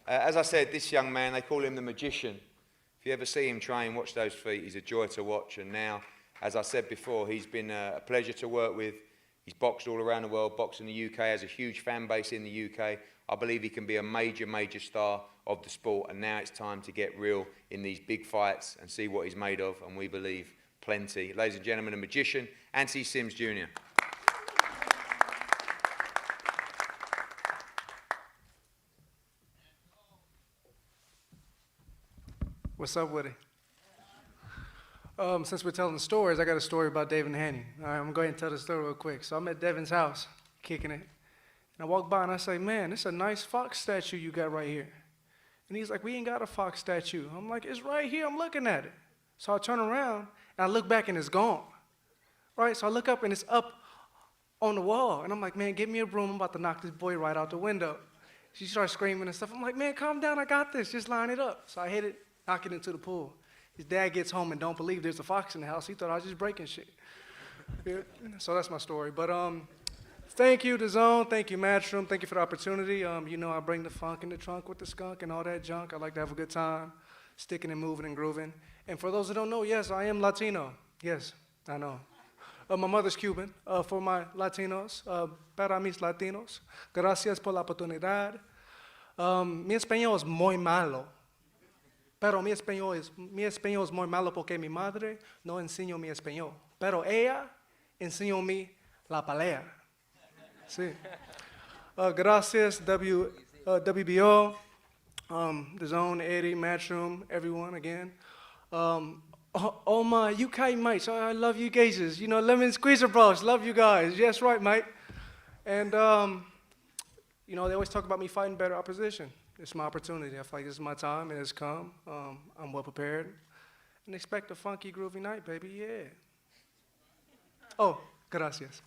Speaker 5: As I said, this young man, they call him the magician. If you ever see him train, watch those feet. He's a joy to watch. And now, as I said before, he's been a pleasure to work with. He's boxed all around the world, boxed in the UK, has a huge fan base in the UK. I believe he can be a major, major star of the sport. And now it's time to get real in these big fights and see what he's made of. And we believe plenty. Ladies and gentlemen, the magician, Anthony Sims Jr.
Speaker 20: What's up with it? Since we're telling stories, I got a story about Devin Haney. All right, I'm going to go ahead and tell the story real quick. So I'm at Devin's house, kicking it. And I walk by and I say, man, it's a nice fox statue you got right here. And he's like, we ain't got a fox statue. I'm like, it's right here. I'm looking at it. So I turn around and I look back and it's gone. Right? So I look up and it's up on the wall. And I'm like, man, give me a broom. I'm about to knock this boy right out the window. She starts screaming and stuff. I'm like, man, calm down. I got this. Just line it up. So I hit it, knock it into the pool. His dad gets home and don't believe there's a fox in the house. He thought I was just breaking shit. Yeah. So that's my story. But thank you, DAZN. Thank you, Matchroom. Thank you for the opportunity. You know, I bring the funk in the trunk with the skunk and all that junk. I like to have a good time, sticking and moving and grooving. And for those who don't know, yes, I am Latino. Yes, I know. My mother's Cuban. For my Latinos, para mis Latinos, gracias por la oportunidad. Mi español es muy malo. Pero mi español es muy malo porque mi madre no enseñó mi español. Pero ella enseñó mi la pelea. Sí. Gracias, WBO, DAZN, Eddie, Matchroom, everyone again. All my UK mates, I love you guys. You know, Lemon Squeezer Bros, love you guys. Yes, right, mate. And, you know, they always talk about me fighting better opposition. It's my opportunity. I feel like this is my time. It has come. I'm well prepared. And expect a funky, groovy night, baby. Yeah. Oh, gracias.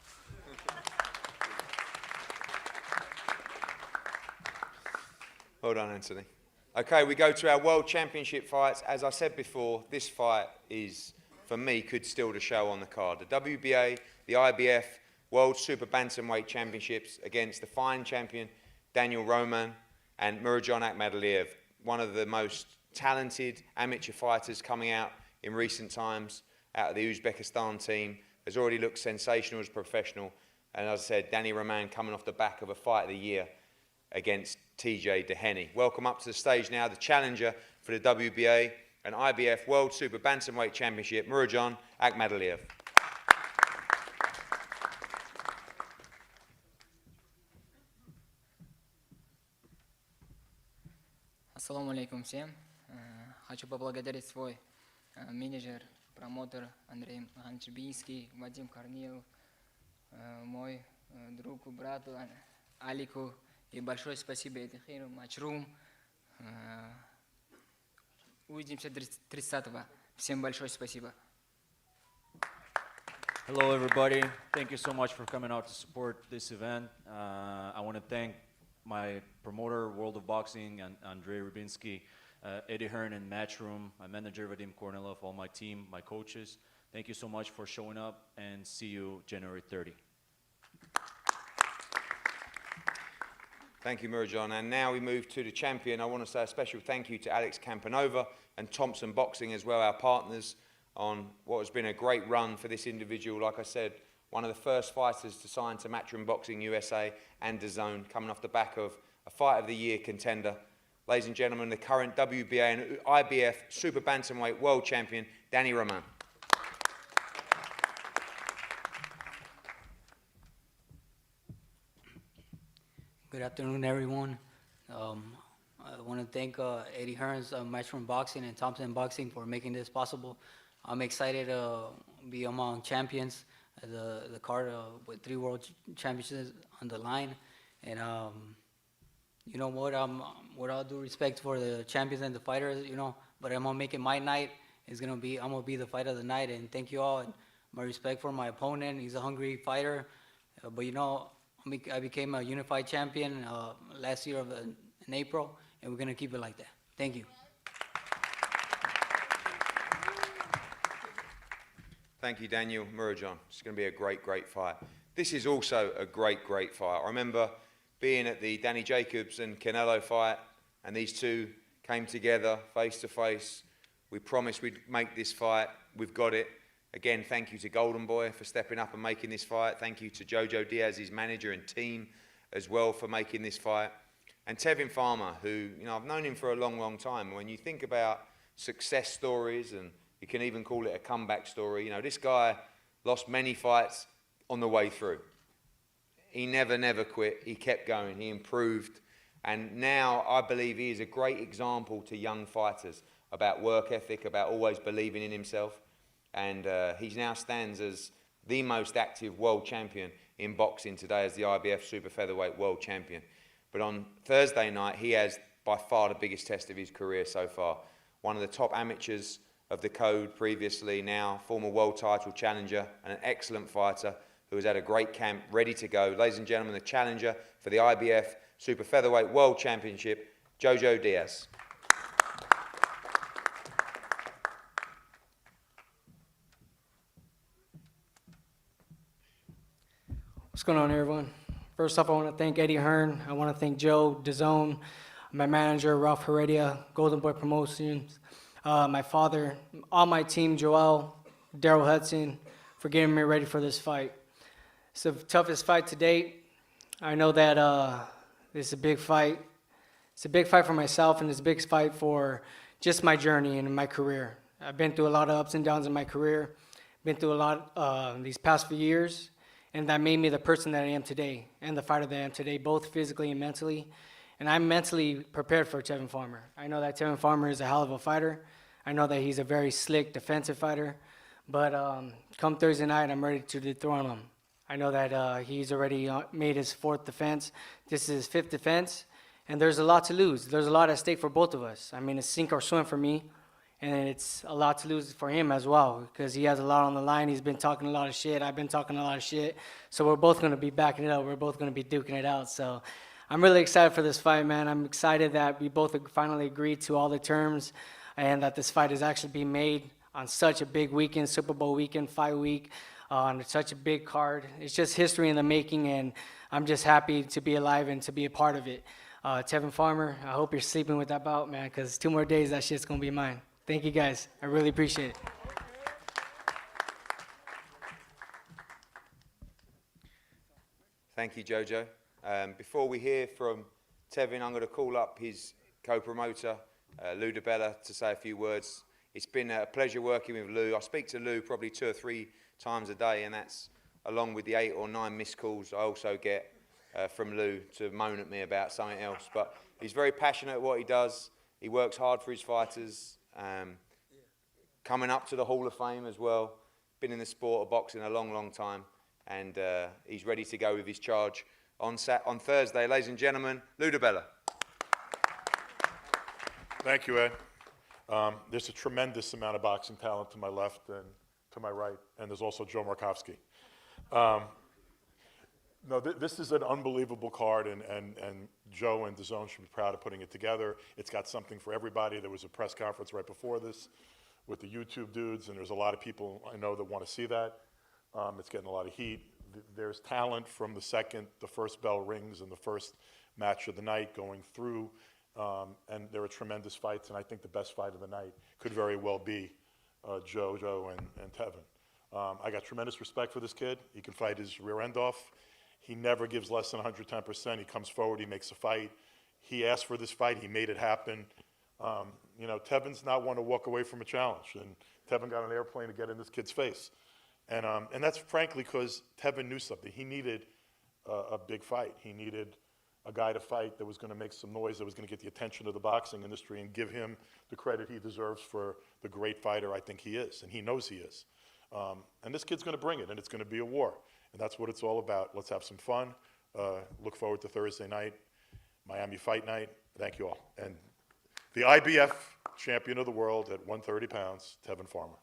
Speaker 5: Well done, Anthony. Okay, we go to our World Championship fights. As I said before, this fight is, for me, could steal the show on the card. The WBA, the IBF, World Super Bantamweight Championships against the fine champion, Daniel Roman, and Murodjon Akhmadaliev, one of the most talented amateur fighters coming out in recent times, out of the Uzbekistan team, has already looked sensational as a professional. And as I said, Danny Roman coming off the back of a fight of the year against TJ Dehenny. Welcome up to the stage now, the challenger for the WBA and IBF World Super Bantamweight Championship, Murodjon Akhmadaliev.
Speaker 21: Ассаламу алейкум всем. Хочу поблагодарить свой менеджер, промоутер Андрей Ганчбийский, Вадим Корнилов, мой другу, брату Алику. И большое спасибо Эдихиру, Матчрум. Увидимся 30-го. Всем большое спасибо.
Speaker 22: Hello, everybody. Thank you so much for coming out to support this event. I want to thank my promoter, World of Boxing, and Andrei Rubinsky, Eddie Hearn and Matchroom, my manager, Vadim Kornilov, all my team, my coaches. Thank you so much for showing up, and see you January 30.
Speaker 5: Thank you, Murodjon. And now we move to the champion. I want to say a special thank you to Alex Campanova and Thompson Boxing as well, our partners, on what has been a great run for this individual. Like I said, one of the first fighters to sign to Matchroom Boxing USA and DAZN, coming off the back of a Fight of the Year contender. Ladies and gentlemen, the current WBA and IBF Super Bantamweight World Champion, Danny Roman.
Speaker 8: Good afternoon, everyone. I want to thank Eddie Hearns, Matchroom Boxing, and Thompson Boxing for making this possible. I'm excited to be among champions, the card with 3 world championships on the line. And you know what? With all due respect for the champions and the fighters, you know, but I'm gonna make it my night. I'm gonna be the fight of the night. And thank you all. And my respect for my opponent. He's a hungry fighter, but you know, I became a unified champion last year in April, and we're gonna keep it like that. Thank you.
Speaker 5: Thank you, Daniel Murujan. It's going to be a great, great fight. This is also a great, great fight. I remember being at the Danny Jacobs and Canelo fight, and these two came together face to face. We promised we'd make this fight. We've got it. Again, thank you to Golden Boy for stepping up and making this fight. Thank you to Jojo Diaz, his manager and team as well, for making this fight. And Tevin Farmer, who, you know, I've known him for a long, long time. When you think about success stories, and you can even call it a comeback story, you know, this guy lost many fights on the way through. He never quit. He kept going. He improved. And now I believe he is a great example to young fighters about work ethic, about always believing in himself. And he now stands as the most active world champion in boxing today, as the IBF Super Featherweight World Champion. But on Thursday night, he has by far the biggest test of his career so far. One of the top amateurs of the code previously, now former world title challenger and an excellent fighter who has had a great camp, ready to go. Ladies and gentlemen, the challenger for the IBF Super Featherweight World Championship, Jojo Diaz.
Speaker 9: What's going on, everyone? First off, I want to thank Eddie Hearn. I want to thank Joe DAZN, my manager, Ralph Heredia, Golden Boy Promotions, my father, all my team, Joel, Daryl Hudson, for getting me ready for this fight. It's the toughest fight to date. I know that this is a big fight. It's a big fight for myself, and it's a big fight for just my journey and my career. I've been through a lot of ups and downs in my career, been through a lot these past few years, and that made me the person that I am today and the fighter that I am today, both physically and mentally. And I'm mentally prepared for Tevin Farmer. I know that Tevin Farmer is a hell of a fighter. I know that he's a very slick defensive fighter. But come Thursday night, I'm ready to dethrone him. I know that he's already made his 4th defense. This is his 5th defense. And there's a lot to lose. There's a lot at stake for both of us. I mean, it's sink or swim for me. And it's a lot to lose for him as well, because he has a lot on the line. He's been talking a lot of shit. I've been talking a lot of shit. So we're both going to be backing it up. We're both going to be duking it out. So I'm really excited for this fight, man. I'm excited that we both finally agreed to all the terms and that this fight is actually being made on such a big weekend, Super Bowl weekend, fight week, on such a big card. It's just history in the making, and I'm just happy to be alive and to be a part of it. Tevin Farmer, I hope you're sleeping with that bout, man, because 2 more days, that shit's going to be mine. Thank you, guys. I really appreciate it.
Speaker 5: Thank you, Jojo. Before we hear from Tevin, I'm going to call up his co-promoter, Lou DiBella, to say a few words. It's been a pleasure working with Lou. I speak to Lou probably 2 or 3 times a day, and that's along with the 8 or 9 missed calls I also get from Lou to moan at me about something else. But he's very passionate at what he does. He works hard for his fighters. Coming up to the Hall of Fame as well. Been in the sport of boxing a long, long time, and he's ready to go with his charge on Thursday. Ladies and gentlemen, Lou DiBella.
Speaker 23: Thank you, Ed. There's a tremendous amount of boxing talent to my left and to my right, and there's also Joe Markovsky. No, this is an unbelievable card, and Joe and DAZN should be proud of putting it together. It's got something for everybody. There was a press conference right before this with the YouTube dudes, and there's a lot of people I know that want to see that. It's getting a lot of heat. There's talent from the second the first bell rings in the first match of the night going through, and there are tremendous fights, and I think the best fight of the night could very well be Joe and Tevin. I got tremendous respect for this kid. He can fight his rear end off. He never gives less than 110%. He comes forward, he makes a fight. He asked for this fight, he made it happen. You know, Tevin's not one to walk away from a challenge, and Tevin got on an airplane to get in this kid's face. And that's frankly because Tevin knew something. He needed a big fight. He needed a guy to fight that was going to make some noise, that was going to get the attention of the boxing industry and give him the credit he deserves for the great fighter I think he is, and he knows he is. And this kid's going to bring it, and it's going to be a war. And that's what it's all about. Let's have some fun. Look forward to Thursday night, Miami Fight Night. Thank you all. And the IBF champion of the world at 130 pounds, Tevin Farmer.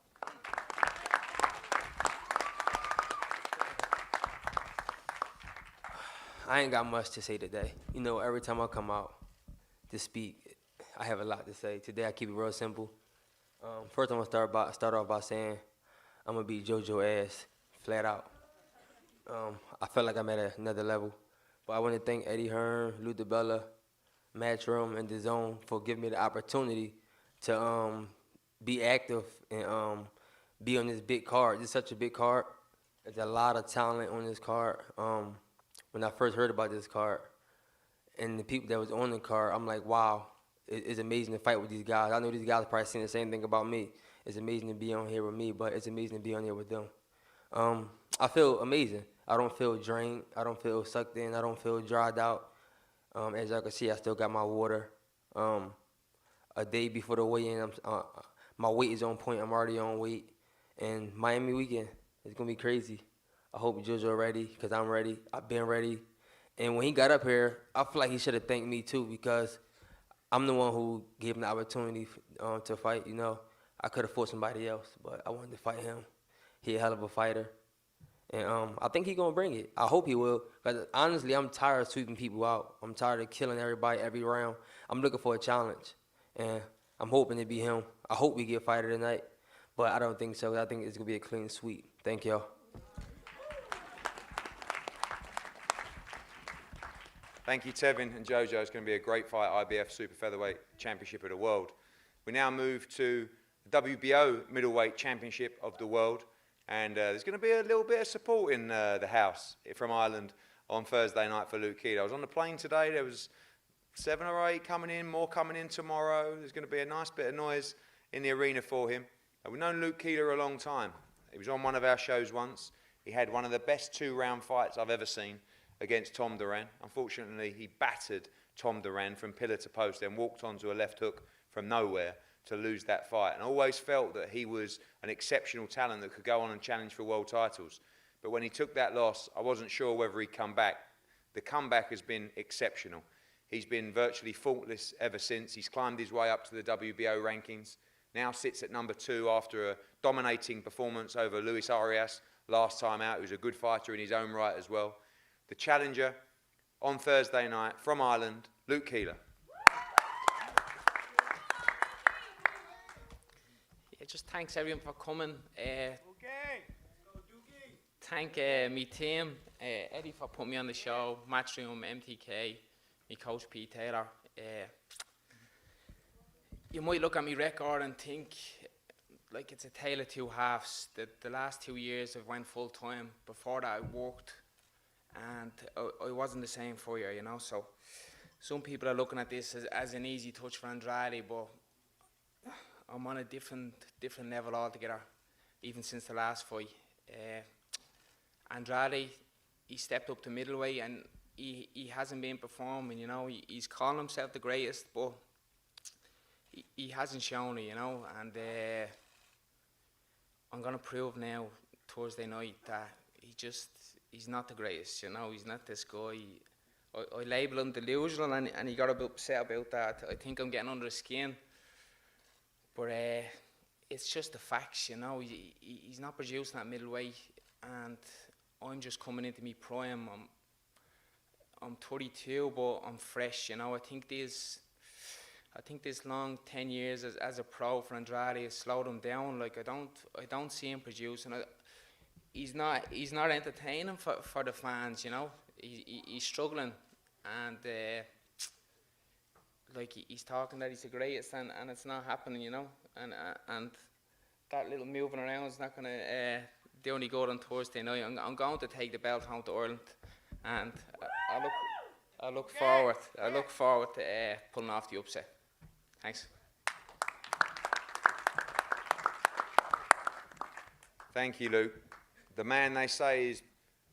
Speaker 3: I ain't got much to say today. You know, every time I come out to speak, I have a lot to say. Today I keep it real simple. First, I'm gonna start off by saying I'm gonna beat JoJo ass flat out. I feel like I'm at another level, but I want to thank Eddie Hearn, Lou DiBella, Matchroom, and DAZN for giving me the opportunity to be active and be on this big card. This is such a big card. There's a lot of talent on this card. When I first heard about this card and the people that was on the card, I'm like, wow, it's amazing to fight with these guys. I know these guys probably saying the same thing about me. It's amazing to be on here with me, but it's amazing to be on here with them. I feel amazing. I don't feel drained. I don't feel sucked in. I don't feel dried out. As y'all can see, I still got my water. A day before the weigh-in, my weight is on point. I'm already on weight. And Miami weekend, it's going to be crazy. I hope JoJo ready, because I'm ready. I've been ready. And when he got up here, I feel like he should have thanked me too, because I'm the one who gave him the opportunity to fight. You know, I could have fought somebody else, but I wanted to fight him. He a hell of a fighter. And I think he's going to bring it. I hope he will, because honestly, I'm tired of sweeping people out. I'm tired of killing everybody every round. I'm looking for a challenge, and I'm hoping to be him. I hope we get a fighter tonight, but I don't think so. I think it's going to be a clean sweep. Thank y'all.
Speaker 5: Thank you, Tevin and JoJo. It's going to be a great fight, IBF Super Featherweight Championship of the World. We now move to the WBO Middleweight Championship of the World. And there's going to be a little bit of support in the house from Ireland on Thursday night for Luke Keeler. I was on the plane today. There was 7 or 8 coming in, more coming in tomorrow. There's going to be a nice bit of noise in the arena for him. We've known Luke Keeler a long time. He was on one of our shows once. He had one of the best 2-round fights I've ever seen against Tom Duran. Unfortunately, he battered Tom Duran from pillar to post, then walked onto a left hook from nowhere to lose that fight. And I always felt that he was an exceptional talent that could go on and challenge for world titles. But when he took that loss, I wasn't sure whether he'd come back. The comeback has been exceptional. He's been virtually faultless ever since. He's climbed his way up to the WBO rankings. Now sits at number 2 after a dominating performance over Luis Arias last time out, who's a good fighter in his own right as well. The challenger on Thursday night from Ireland, Luke Keeler.
Speaker 6: Yeah, just thanks everyone for coming. Thank me team, Eddie for putting me on the show, Matchroom, MTK, my coach Pete Taylor. You might look at my record and think like it's a tale of two halves. The last 2 years I went full time. Before that I worked, and I wasn't the same for you, you know. So some people are looking at this as an easy touch for Andrade, but I'm on a different level altogether, even since the last fight. Andrade, he stepped up to middleweight, and he hasn't been performing, you know. He's calling himself the greatest, but he hasn't shown it, you know. And I'm going to prove now, Thursday night, that he's not the greatest, you know. He's not this guy. I label him delusional, and he got a bit upset about that. I think I'm getting under his skin. But it's just the facts, you know. He's not producing at middleweight, and I'm just coming into me prime. I'm 32, but I'm fresh, you know. I think this long 10 years as a pro for Andrade has slowed him down. Like I don't see him producing. He's not entertaining for the fans, you know. He's struggling, and like he's talking that he's the greatest, and it's not happening, you know. And that little moving around is not gonna do any good on Thursday night. I'm going to take the belt home to Ireland, and I look forward to pulling off the upset. Thanks.
Speaker 5: Thank you, Luke. The man they say is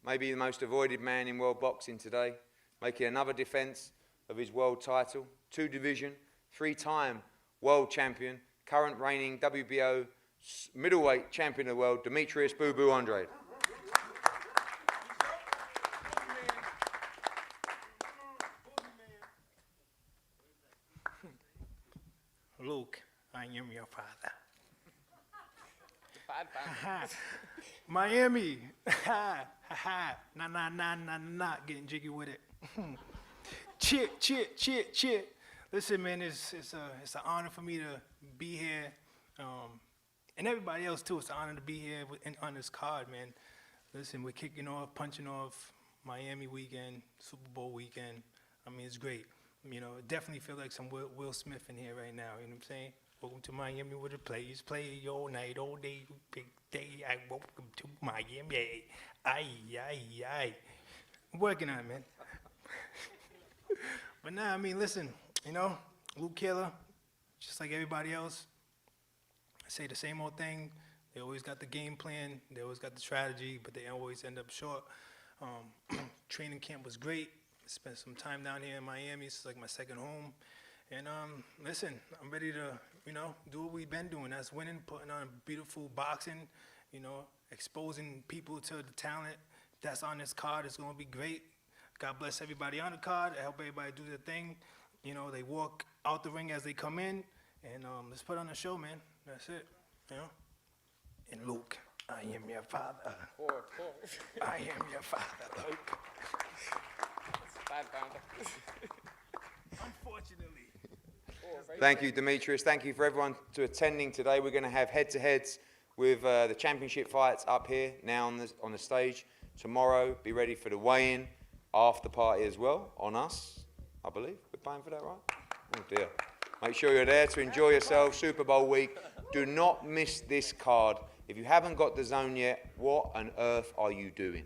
Speaker 5: maybe the most avoided man in world boxing today, making another defence of his world title, 2 division, 3-time world champion, current reigning WBO middleweight champion of the world, Demetrius Boo Boo Andrade.
Speaker 4: Luke, I am your father.
Speaker 6: Bad
Speaker 4: Miami. Nah, getting jiggy with it. Cheer. Listen, man, it's an honor for me to be here. And everybody else, too. It's an honor to be here on this card, man. Listen, we're kicking off, punching off Miami weekend, Super Bowl weekend. I mean, it's great. You know, definitely feel like some Will Smith in here right now. You know what I'm saying? Welcome to Miami where the players play all night, all day, big day. Welcome to Miami. Aye. I'm working on it, man. But nah, I mean, listen, you know, Luke Killer, just like everybody else, I say the same old thing. They always got the game plan, they always got the strategy, but they always end up short. Training camp was great. Spent some time down here in Miami. It's like my second home. And listen, I'm ready to, you know, do what we've been doing. That's winning, putting on beautiful boxing, you know, exposing people to the talent that's on this card. It's going to be great. God bless everybody on the card. I hope everybody do their thing. You know, they walk out the ring as they come in. And let's put on a show, man. That's it, you know. And Luke, I am your father. I am your father, Luke. Unfortunately.
Speaker 5: Thank you, Demetrius. Thank you for everyone to attending today. We're going to have head-to-heads with the championship fights up here now on the stage. Tomorrow, be ready for the weigh-in, after party as well, on us, I believe. We're paying for that, right? Oh, dear. Make sure you're there to enjoy yourself, Super Bowl week. Do not miss this card. If you haven't got the zone yet, what on earth are you doing?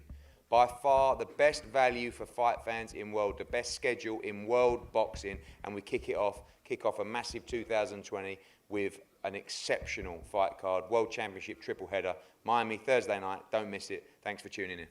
Speaker 5: By far the best value for fight fans in world, the best schedule in world boxing, and we kick off a massive 2020 with an exceptional fight card, World Championship triple header, Miami Thursday night. Don't miss it. Thanks for tuning in.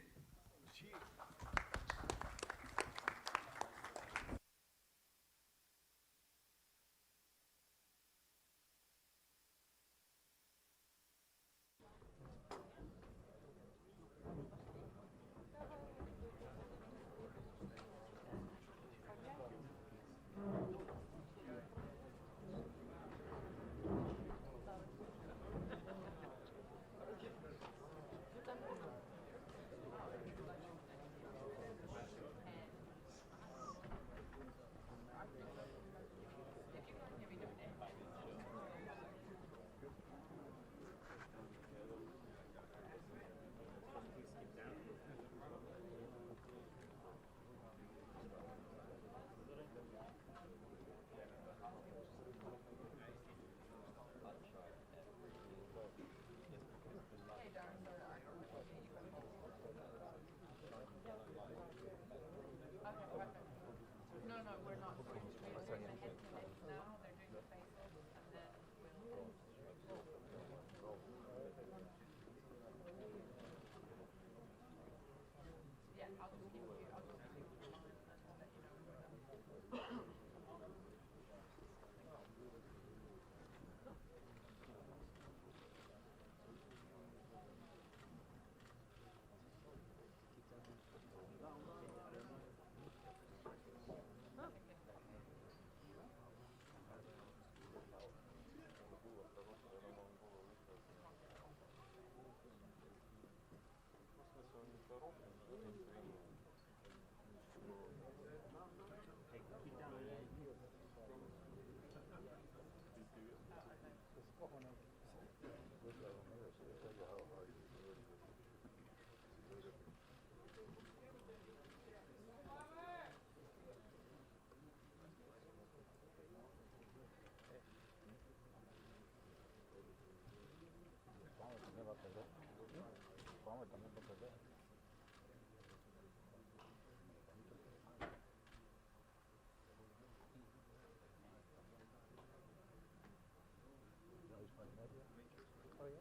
Speaker 10: Oh, yeah?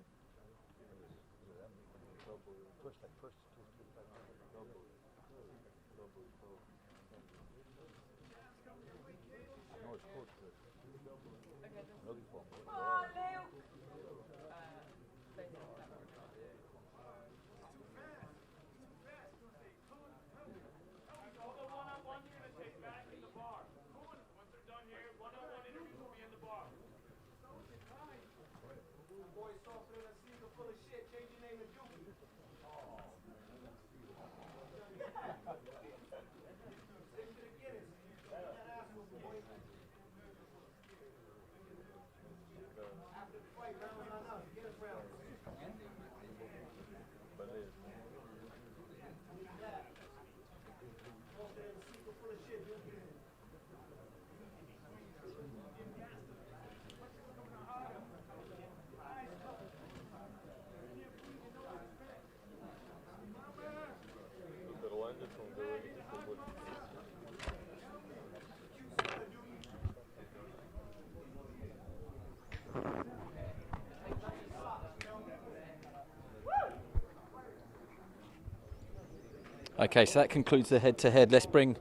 Speaker 2: Okay, so that concludes the head-to-head. Let's bring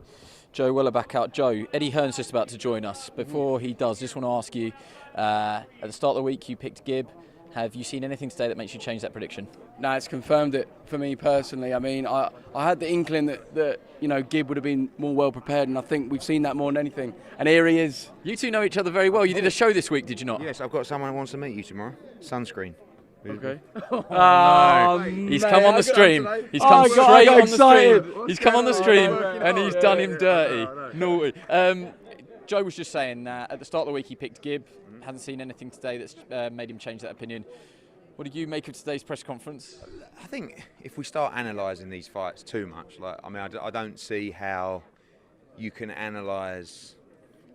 Speaker 2: Joe Weller back out. Joe, Eddie Hearn's just about to join us. Before he does, just want to ask you, at the start of the week you picked Gibb. Have you seen anything today that makes you change that prediction?
Speaker 1: No, it's confirmed it for me personally. I mean, I had the inkling that you know, Gibb would have been more well prepared, and I think we've seen that more than anything. And here he is.
Speaker 2: You two know each other very well. You did a show this week, did you not?
Speaker 10: Yes, I've got someone who wants to meet you tomorrow. Sunscreen.
Speaker 1: Okay.
Speaker 2: Oh, no. He's come on the stream. He's come straight on the stream. He's come on the stream and he's done him dirty. Naughty. Joe was just saying that at the start of the week he picked Gibb. Hasn't seen anything today that's made him change that opinion. What do you make of today's press conference?
Speaker 5: I think if we start analysing these fights too much, like I don't see how you can analyse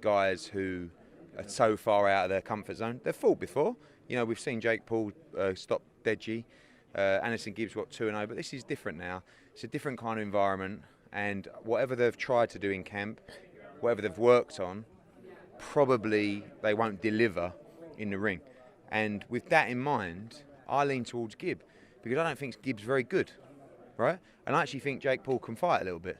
Speaker 5: guys who are so far out of their comfort zone. They've fought before. You know, we've seen Jake Paul stop Deji. Anderson Gibbs got 2-0, but this is different now. It's a different kind of environment, and whatever they've tried to do in camp, whatever they've worked on, probably they won't deliver in the ring. And with that in mind, I lean towards Gibb, because I don't think Gibb's very good, right? And I actually think Jake Paul can fight a little bit.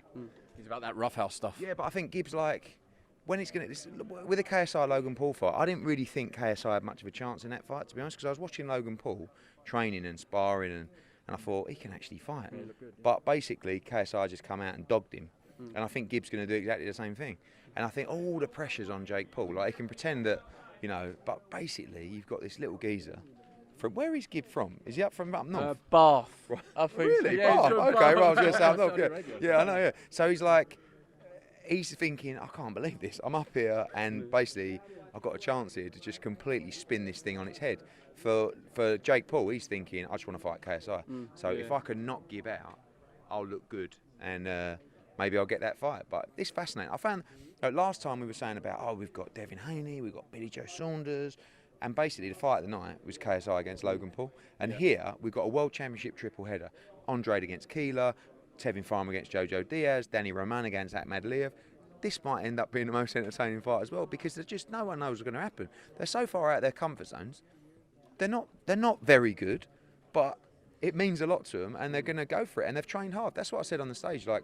Speaker 2: He's about that roughhouse stuff.
Speaker 5: Yeah, but I think Gibb's like, when it's going to, with the KSI Logan Paul fight, I didn't really think KSI had much of a chance in that fight, to be honest, because I was watching Logan Paul training and sparring, and I thought he can actually fight. But basically, KSI just come out and dogged him, and I think Gibb's going to do exactly the same thing. And I think all the pressure's on Jake Paul. Like, he can pretend that, you know, but basically, you've got this little geezer. From where is Gibb from? Is he up north?
Speaker 1: Bath. I think
Speaker 5: Really?
Speaker 1: so. Yeah,
Speaker 5: Bath?
Speaker 1: Bath.
Speaker 5: Okay, well, I was going to say up north. Yeah, I know, yeah. So he's like, he's thinking, I can't believe this. I'm up here, and basically, I've got a chance here to just completely spin this thing on its head. For Jake Paul, he's thinking, I just want to fight KSI. So if I can knock Gibb out, I'll look good, and maybe I'll get that fight. But it's fascinating. I found, last time we were saying about, we've got Devin Haney, we've got Billy Joe Saunders, and basically the fight of the night was KSI against Logan Paul. And here, we've got a World Championship triple header. Andrade against Keeler, Tevin Farmer against Jojo Diaz, Danny Roman against Akhmadaliev. This might end up being the most entertaining fight as well, because there's just no one knows what's going to happen. They're so far out of their comfort zones. They're not very good, but it means a lot to them, and they're going to go for it. And they've trained hard. That's what I said on the stage. Like,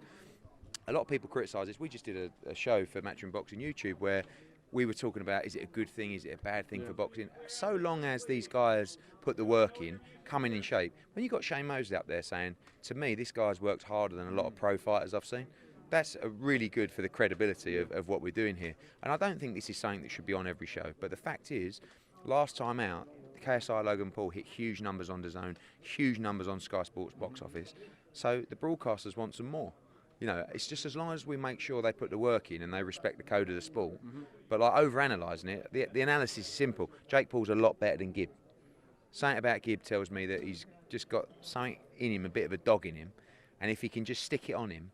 Speaker 5: a lot of people criticise this. We just did a show for Matchroom Boxing YouTube where we were talking about, is it a good thing, is it a bad thing for boxing? So long as these guys put the work in, come in shape. When you've got Shane Mosley up there saying, to me, this guy's worked harder than a lot of pro fighters I've seen, that's really good for the credibility of what we're doing here. And I don't think this is something that should be on every show. But the fact is, last time out, KSI Logan Paul hit huge numbers on DAZN, huge numbers on Sky Sports box office. So the broadcasters want some more. You know, it's just as long as we make sure they put the work in and they respect the code of the sport. But like over-analysing it, the analysis is simple. Jake Paul's a lot better than Gibb. Something about Gibb tells me that he's just got something in him, a bit of a dog in him. And if he can just stick it on him,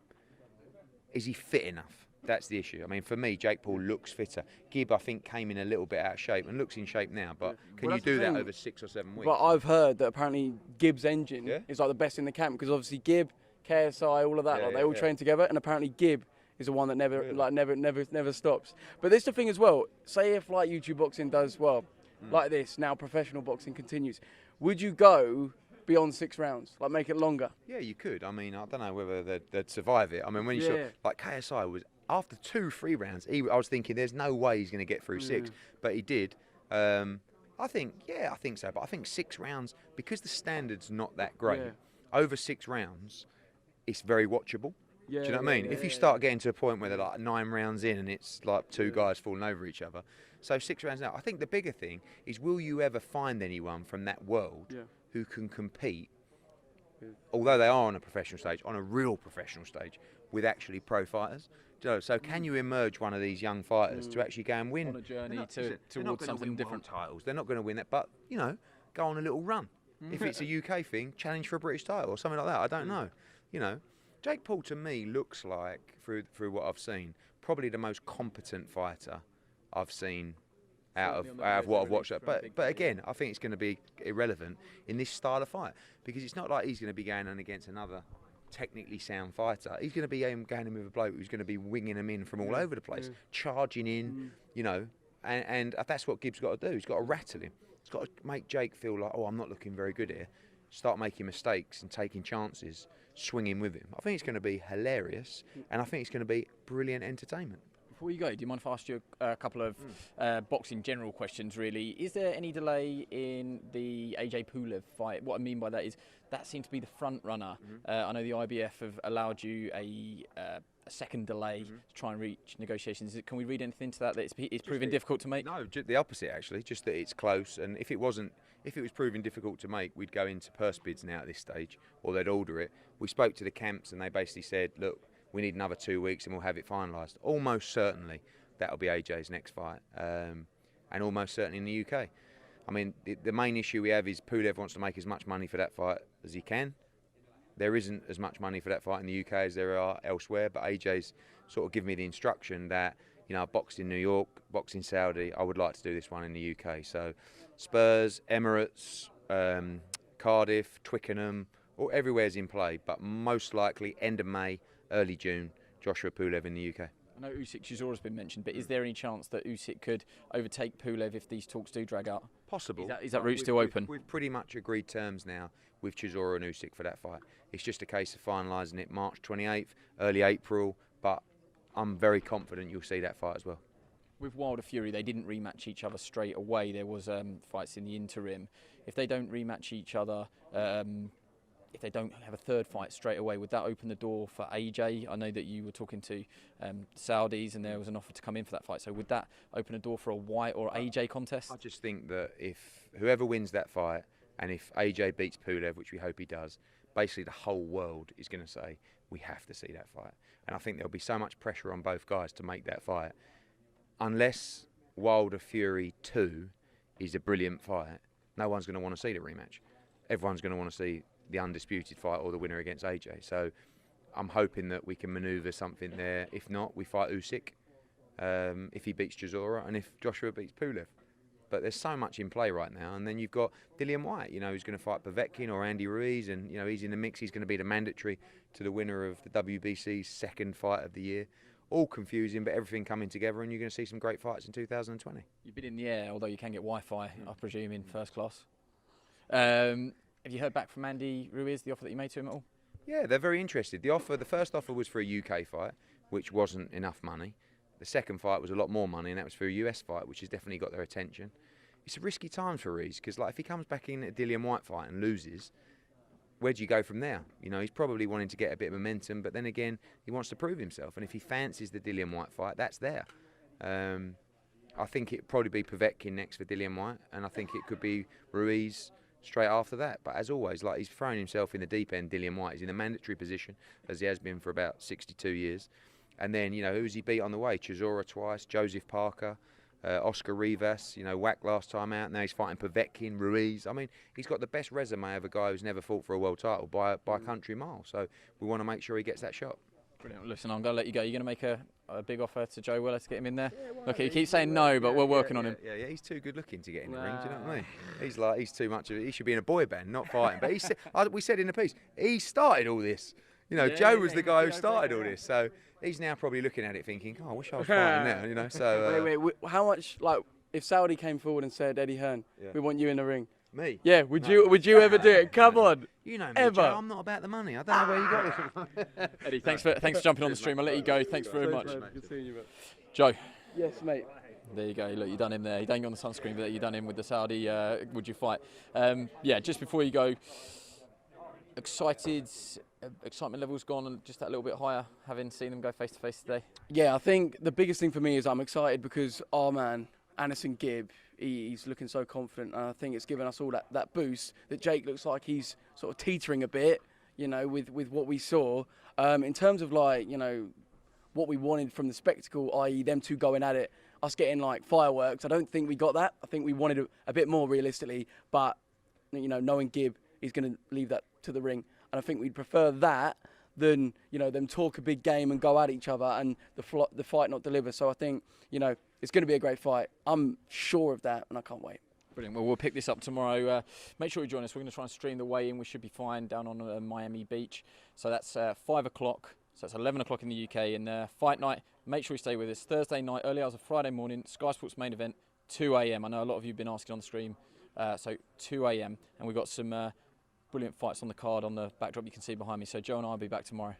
Speaker 5: is he fit enough? That's the issue. I mean, for me, Jake Paul looks fitter. Gibb, I think, came in a little bit out of shape and looks in shape now. But can you do that over 6 or 7 weeks?
Speaker 1: But I've heard that apparently Gibb's engine is like the best in the camp, because obviously Gibb, KSI, all of that, they all train together, and apparently Gibb is the one that never stops. But this is the thing as well. Say if like YouTube boxing does well, like this, now professional boxing continues, would you go beyond 6 rounds? Like make it longer?
Speaker 5: Yeah, you could. I mean, I don't know whether they'd survive it. I mean, when you saw, like KSI was, after 2-3 rounds, I was thinking there's no way he's going to get through 6, but he did. I think so. But I think 6 rounds, because the standard's not that great, over 6 rounds, it's very watchable. Do you know what I mean? If you start getting to a point where they're like 9 rounds in and it's like 2 guys falling over each other, so 6 rounds now. I think the bigger thing is, will you ever find anyone from that world who can compete, although they are on a professional stage, on a real professional stage, with actually pro fighters? So can you emerge one of these young fighters to actually go and win
Speaker 2: on a journey
Speaker 5: towards
Speaker 2: something different?
Speaker 5: Titles. They're not going to win that, but you know, go on a little run. If it's a UK thing, challenge for a British title or something like that. I don't know. You know, Jake Paul to me looks like, through what I've seen, probably the most competent fighter I've seen out of what I've watched. But again, I think it's going to be irrelevant in this style of fight, because it's not like he's going to be going on against another technically sound fighter. He's going to be going in with a bloke who's going to be winging them in from all over the place, charging in, you know, and that's what Gibbs got to do. He's got to rattle him. He's got to make Jake feel like, oh, I'm not looking very good here. Start making mistakes and taking chances, swinging with him. I think it's going to be hilarious, and I think it's going to be brilliant entertainment.
Speaker 2: Before you go, do you mind if I ask you a couple of boxing general questions, really? Is there any delay in the AJ Pulev fight? What I mean by that is that seems to be the front runner. I know the IBF have allowed you a second delay to try and reach negotiations. Can we read anything into that it's proving difficult to make?
Speaker 5: No, the opposite actually, just that it's close, and if it was proving difficult to make, we'd go into purse bids now at this stage, or they'd order it. We spoke to the camps and they basically said, look, we need another 2 weeks and we'll have it finalised. Almost certainly that'll be AJ's next fight, and almost certainly in the UK. I mean, the main issue we have is Pulev wants to make as much money for that fight as he can. There isn't as much money for that fight in the UK as there are elsewhere, but AJ's sort of given me the instruction that, you know, I boxed in New York, boxed in Saudi, I would like to do this one in the UK. So Spurs, Emirates, Cardiff, Twickenham, everywhere's in play, but most likely end of May, early June, Joshua Pulev in the UK.
Speaker 2: I know Usyk Chizora's been mentioned, but is there any chance that Usyk could overtake Pulev if these talks do drag out?
Speaker 5: Possible.
Speaker 2: Is that route still open?
Speaker 5: We've pretty much agreed terms now with Chisora and Usyk for that fight. It's just a case of finalising it March 28th, early April, but I'm very confident you'll see that fight as well.
Speaker 2: With Wilder Fury, they didn't rematch each other straight away. There was fights in the interim. If they don't rematch each other, if they don't have a third fight straight away, would that open the door for AJ? I know that you were talking to Saudis and there was an offer to come in for that fight. So would that open a door for a White or AJ contest?
Speaker 5: I just think that if whoever wins that fight, and if AJ beats Pulev, which we hope he does, basically the whole world is going to say, we have to see that fight. And I think there'll be so much pressure on both guys to make that fight. Unless Wilder Fury 2 is a brilliant fight, no one's going to want to see the rematch. Everyone's going to want to see the undisputed fight or the winner against AJ. So I'm hoping that we can manoeuvre something there. If not, we fight Usyk if he beats Chisora, and if Joshua beats Pulev. But there's so much in play right now. And then you've got Dillian Whyte, you know, who's going to fight Povetkin or Andy Ruiz, and you know he's in the mix. He's going to be the mandatory to the winner of the WBC's second fight of the year. All confusing, but everything coming together, and you're going to see some great fights in 2020.
Speaker 2: You've been in the air, although you can get Wi-Fi, I presume, in first class. Have you heard back from Andy Ruiz, the offer that you made to him at all?
Speaker 5: Yeah, they're very interested. The first offer was for a UK fight, which wasn't enough money. The second fight was a lot more money, and that was for a US fight, which has definitely got their attention. It's a risky time for Ruiz, because like if he comes back in a Dillian Whyte fight and loses, where do you go from there? You know, he's probably wanting to get a bit of momentum, but then again, he wants to prove himself. And if he fancies the Dillian Whyte fight, that's there. I think it'd probably be Povetkin next for Dillian Whyte, and I think it could be Ruiz straight after that. But as always, like he's thrown himself in the deep end. Dillian Whyte is in a mandatory position, as he has been for about 62 years. And then, you know, who's he beat on the way? Chisora twice, Joseph Parker, Oscar Rivas, you know, whacked last time out. Now he's fighting Povetkin, Ruiz. I mean, he's got the best resume of a guy who's never fought for a world title by a country mile. So we want to make sure he gets that shot.
Speaker 2: Brilliant. Listen, I'm going to let you go. You're going to make a big offer to Joe Willis to get him in there? Yeah, Look, he keeps saying no, but we're working on him.
Speaker 5: Yeah, he's too good looking to get in the ring. Do you know what I mean? He's too much of it. He should be in a boy band, not fighting. But we said in the piece, he started all this. You know, Joe was the guy who started all this. So he's now probably looking at it thinking, oh, I wish I was fighting now, you know. So
Speaker 1: wait, how much, like, if Saudi came forward and said, Eddie Hearn, we want you in the ring,
Speaker 5: Me?
Speaker 1: Yeah, would you ever do it? Come on.
Speaker 5: You know me,
Speaker 1: Ever.
Speaker 5: Joe. I'm not about the money. I don't know where you got this from.
Speaker 2: Eddie, thanks for jumping on the stream. I'll let you go. Thanks very much.
Speaker 1: Good seeing you, mate.
Speaker 2: Joe.
Speaker 1: Yes, mate.
Speaker 2: There you go. Look, you done him there. You done him on the sunscreen, but you done him with the Saudi. Would you fight? Yeah. Just before you go, excited. Excitement levels gone just that little bit higher, having seen them go face to face today.
Speaker 1: Yeah, I think the biggest thing for me is I'm excited because our man Anderson Gibb, he's looking so confident, and I think it's given us all that boost that Jake looks like he's sort of teetering a bit, you know, with what we saw. In terms of like, you know, what we wanted from the spectacle, i.e. them two going at it, us getting like fireworks, I don't think we got that. I think we wanted a bit more realistically, but, you know, knowing Gibb, he's going to leave that to the ring. And I think we'd prefer that than, you know, them talk a big game and go at each other and the fight not deliver. So I think, you know, it's going to be a great fight. I'm sure of that, and I can't wait.
Speaker 2: Brilliant. Well, we'll pick this up tomorrow. Make sure you join us. We're going to try and stream the weigh-in. We should be fine down on Miami Beach. So that's 5 o'clock. So that's 11 o'clock in the UK. And fight night, make sure you stay with us. Thursday night, early hours of Friday morning, Sky Sports main event, 2 a.m. I know a lot of you have been asking on the stream. So 2 a.m. And we've got some brilliant fights on the card on the backdrop you can see behind me. So Joe and I will be back tomorrow.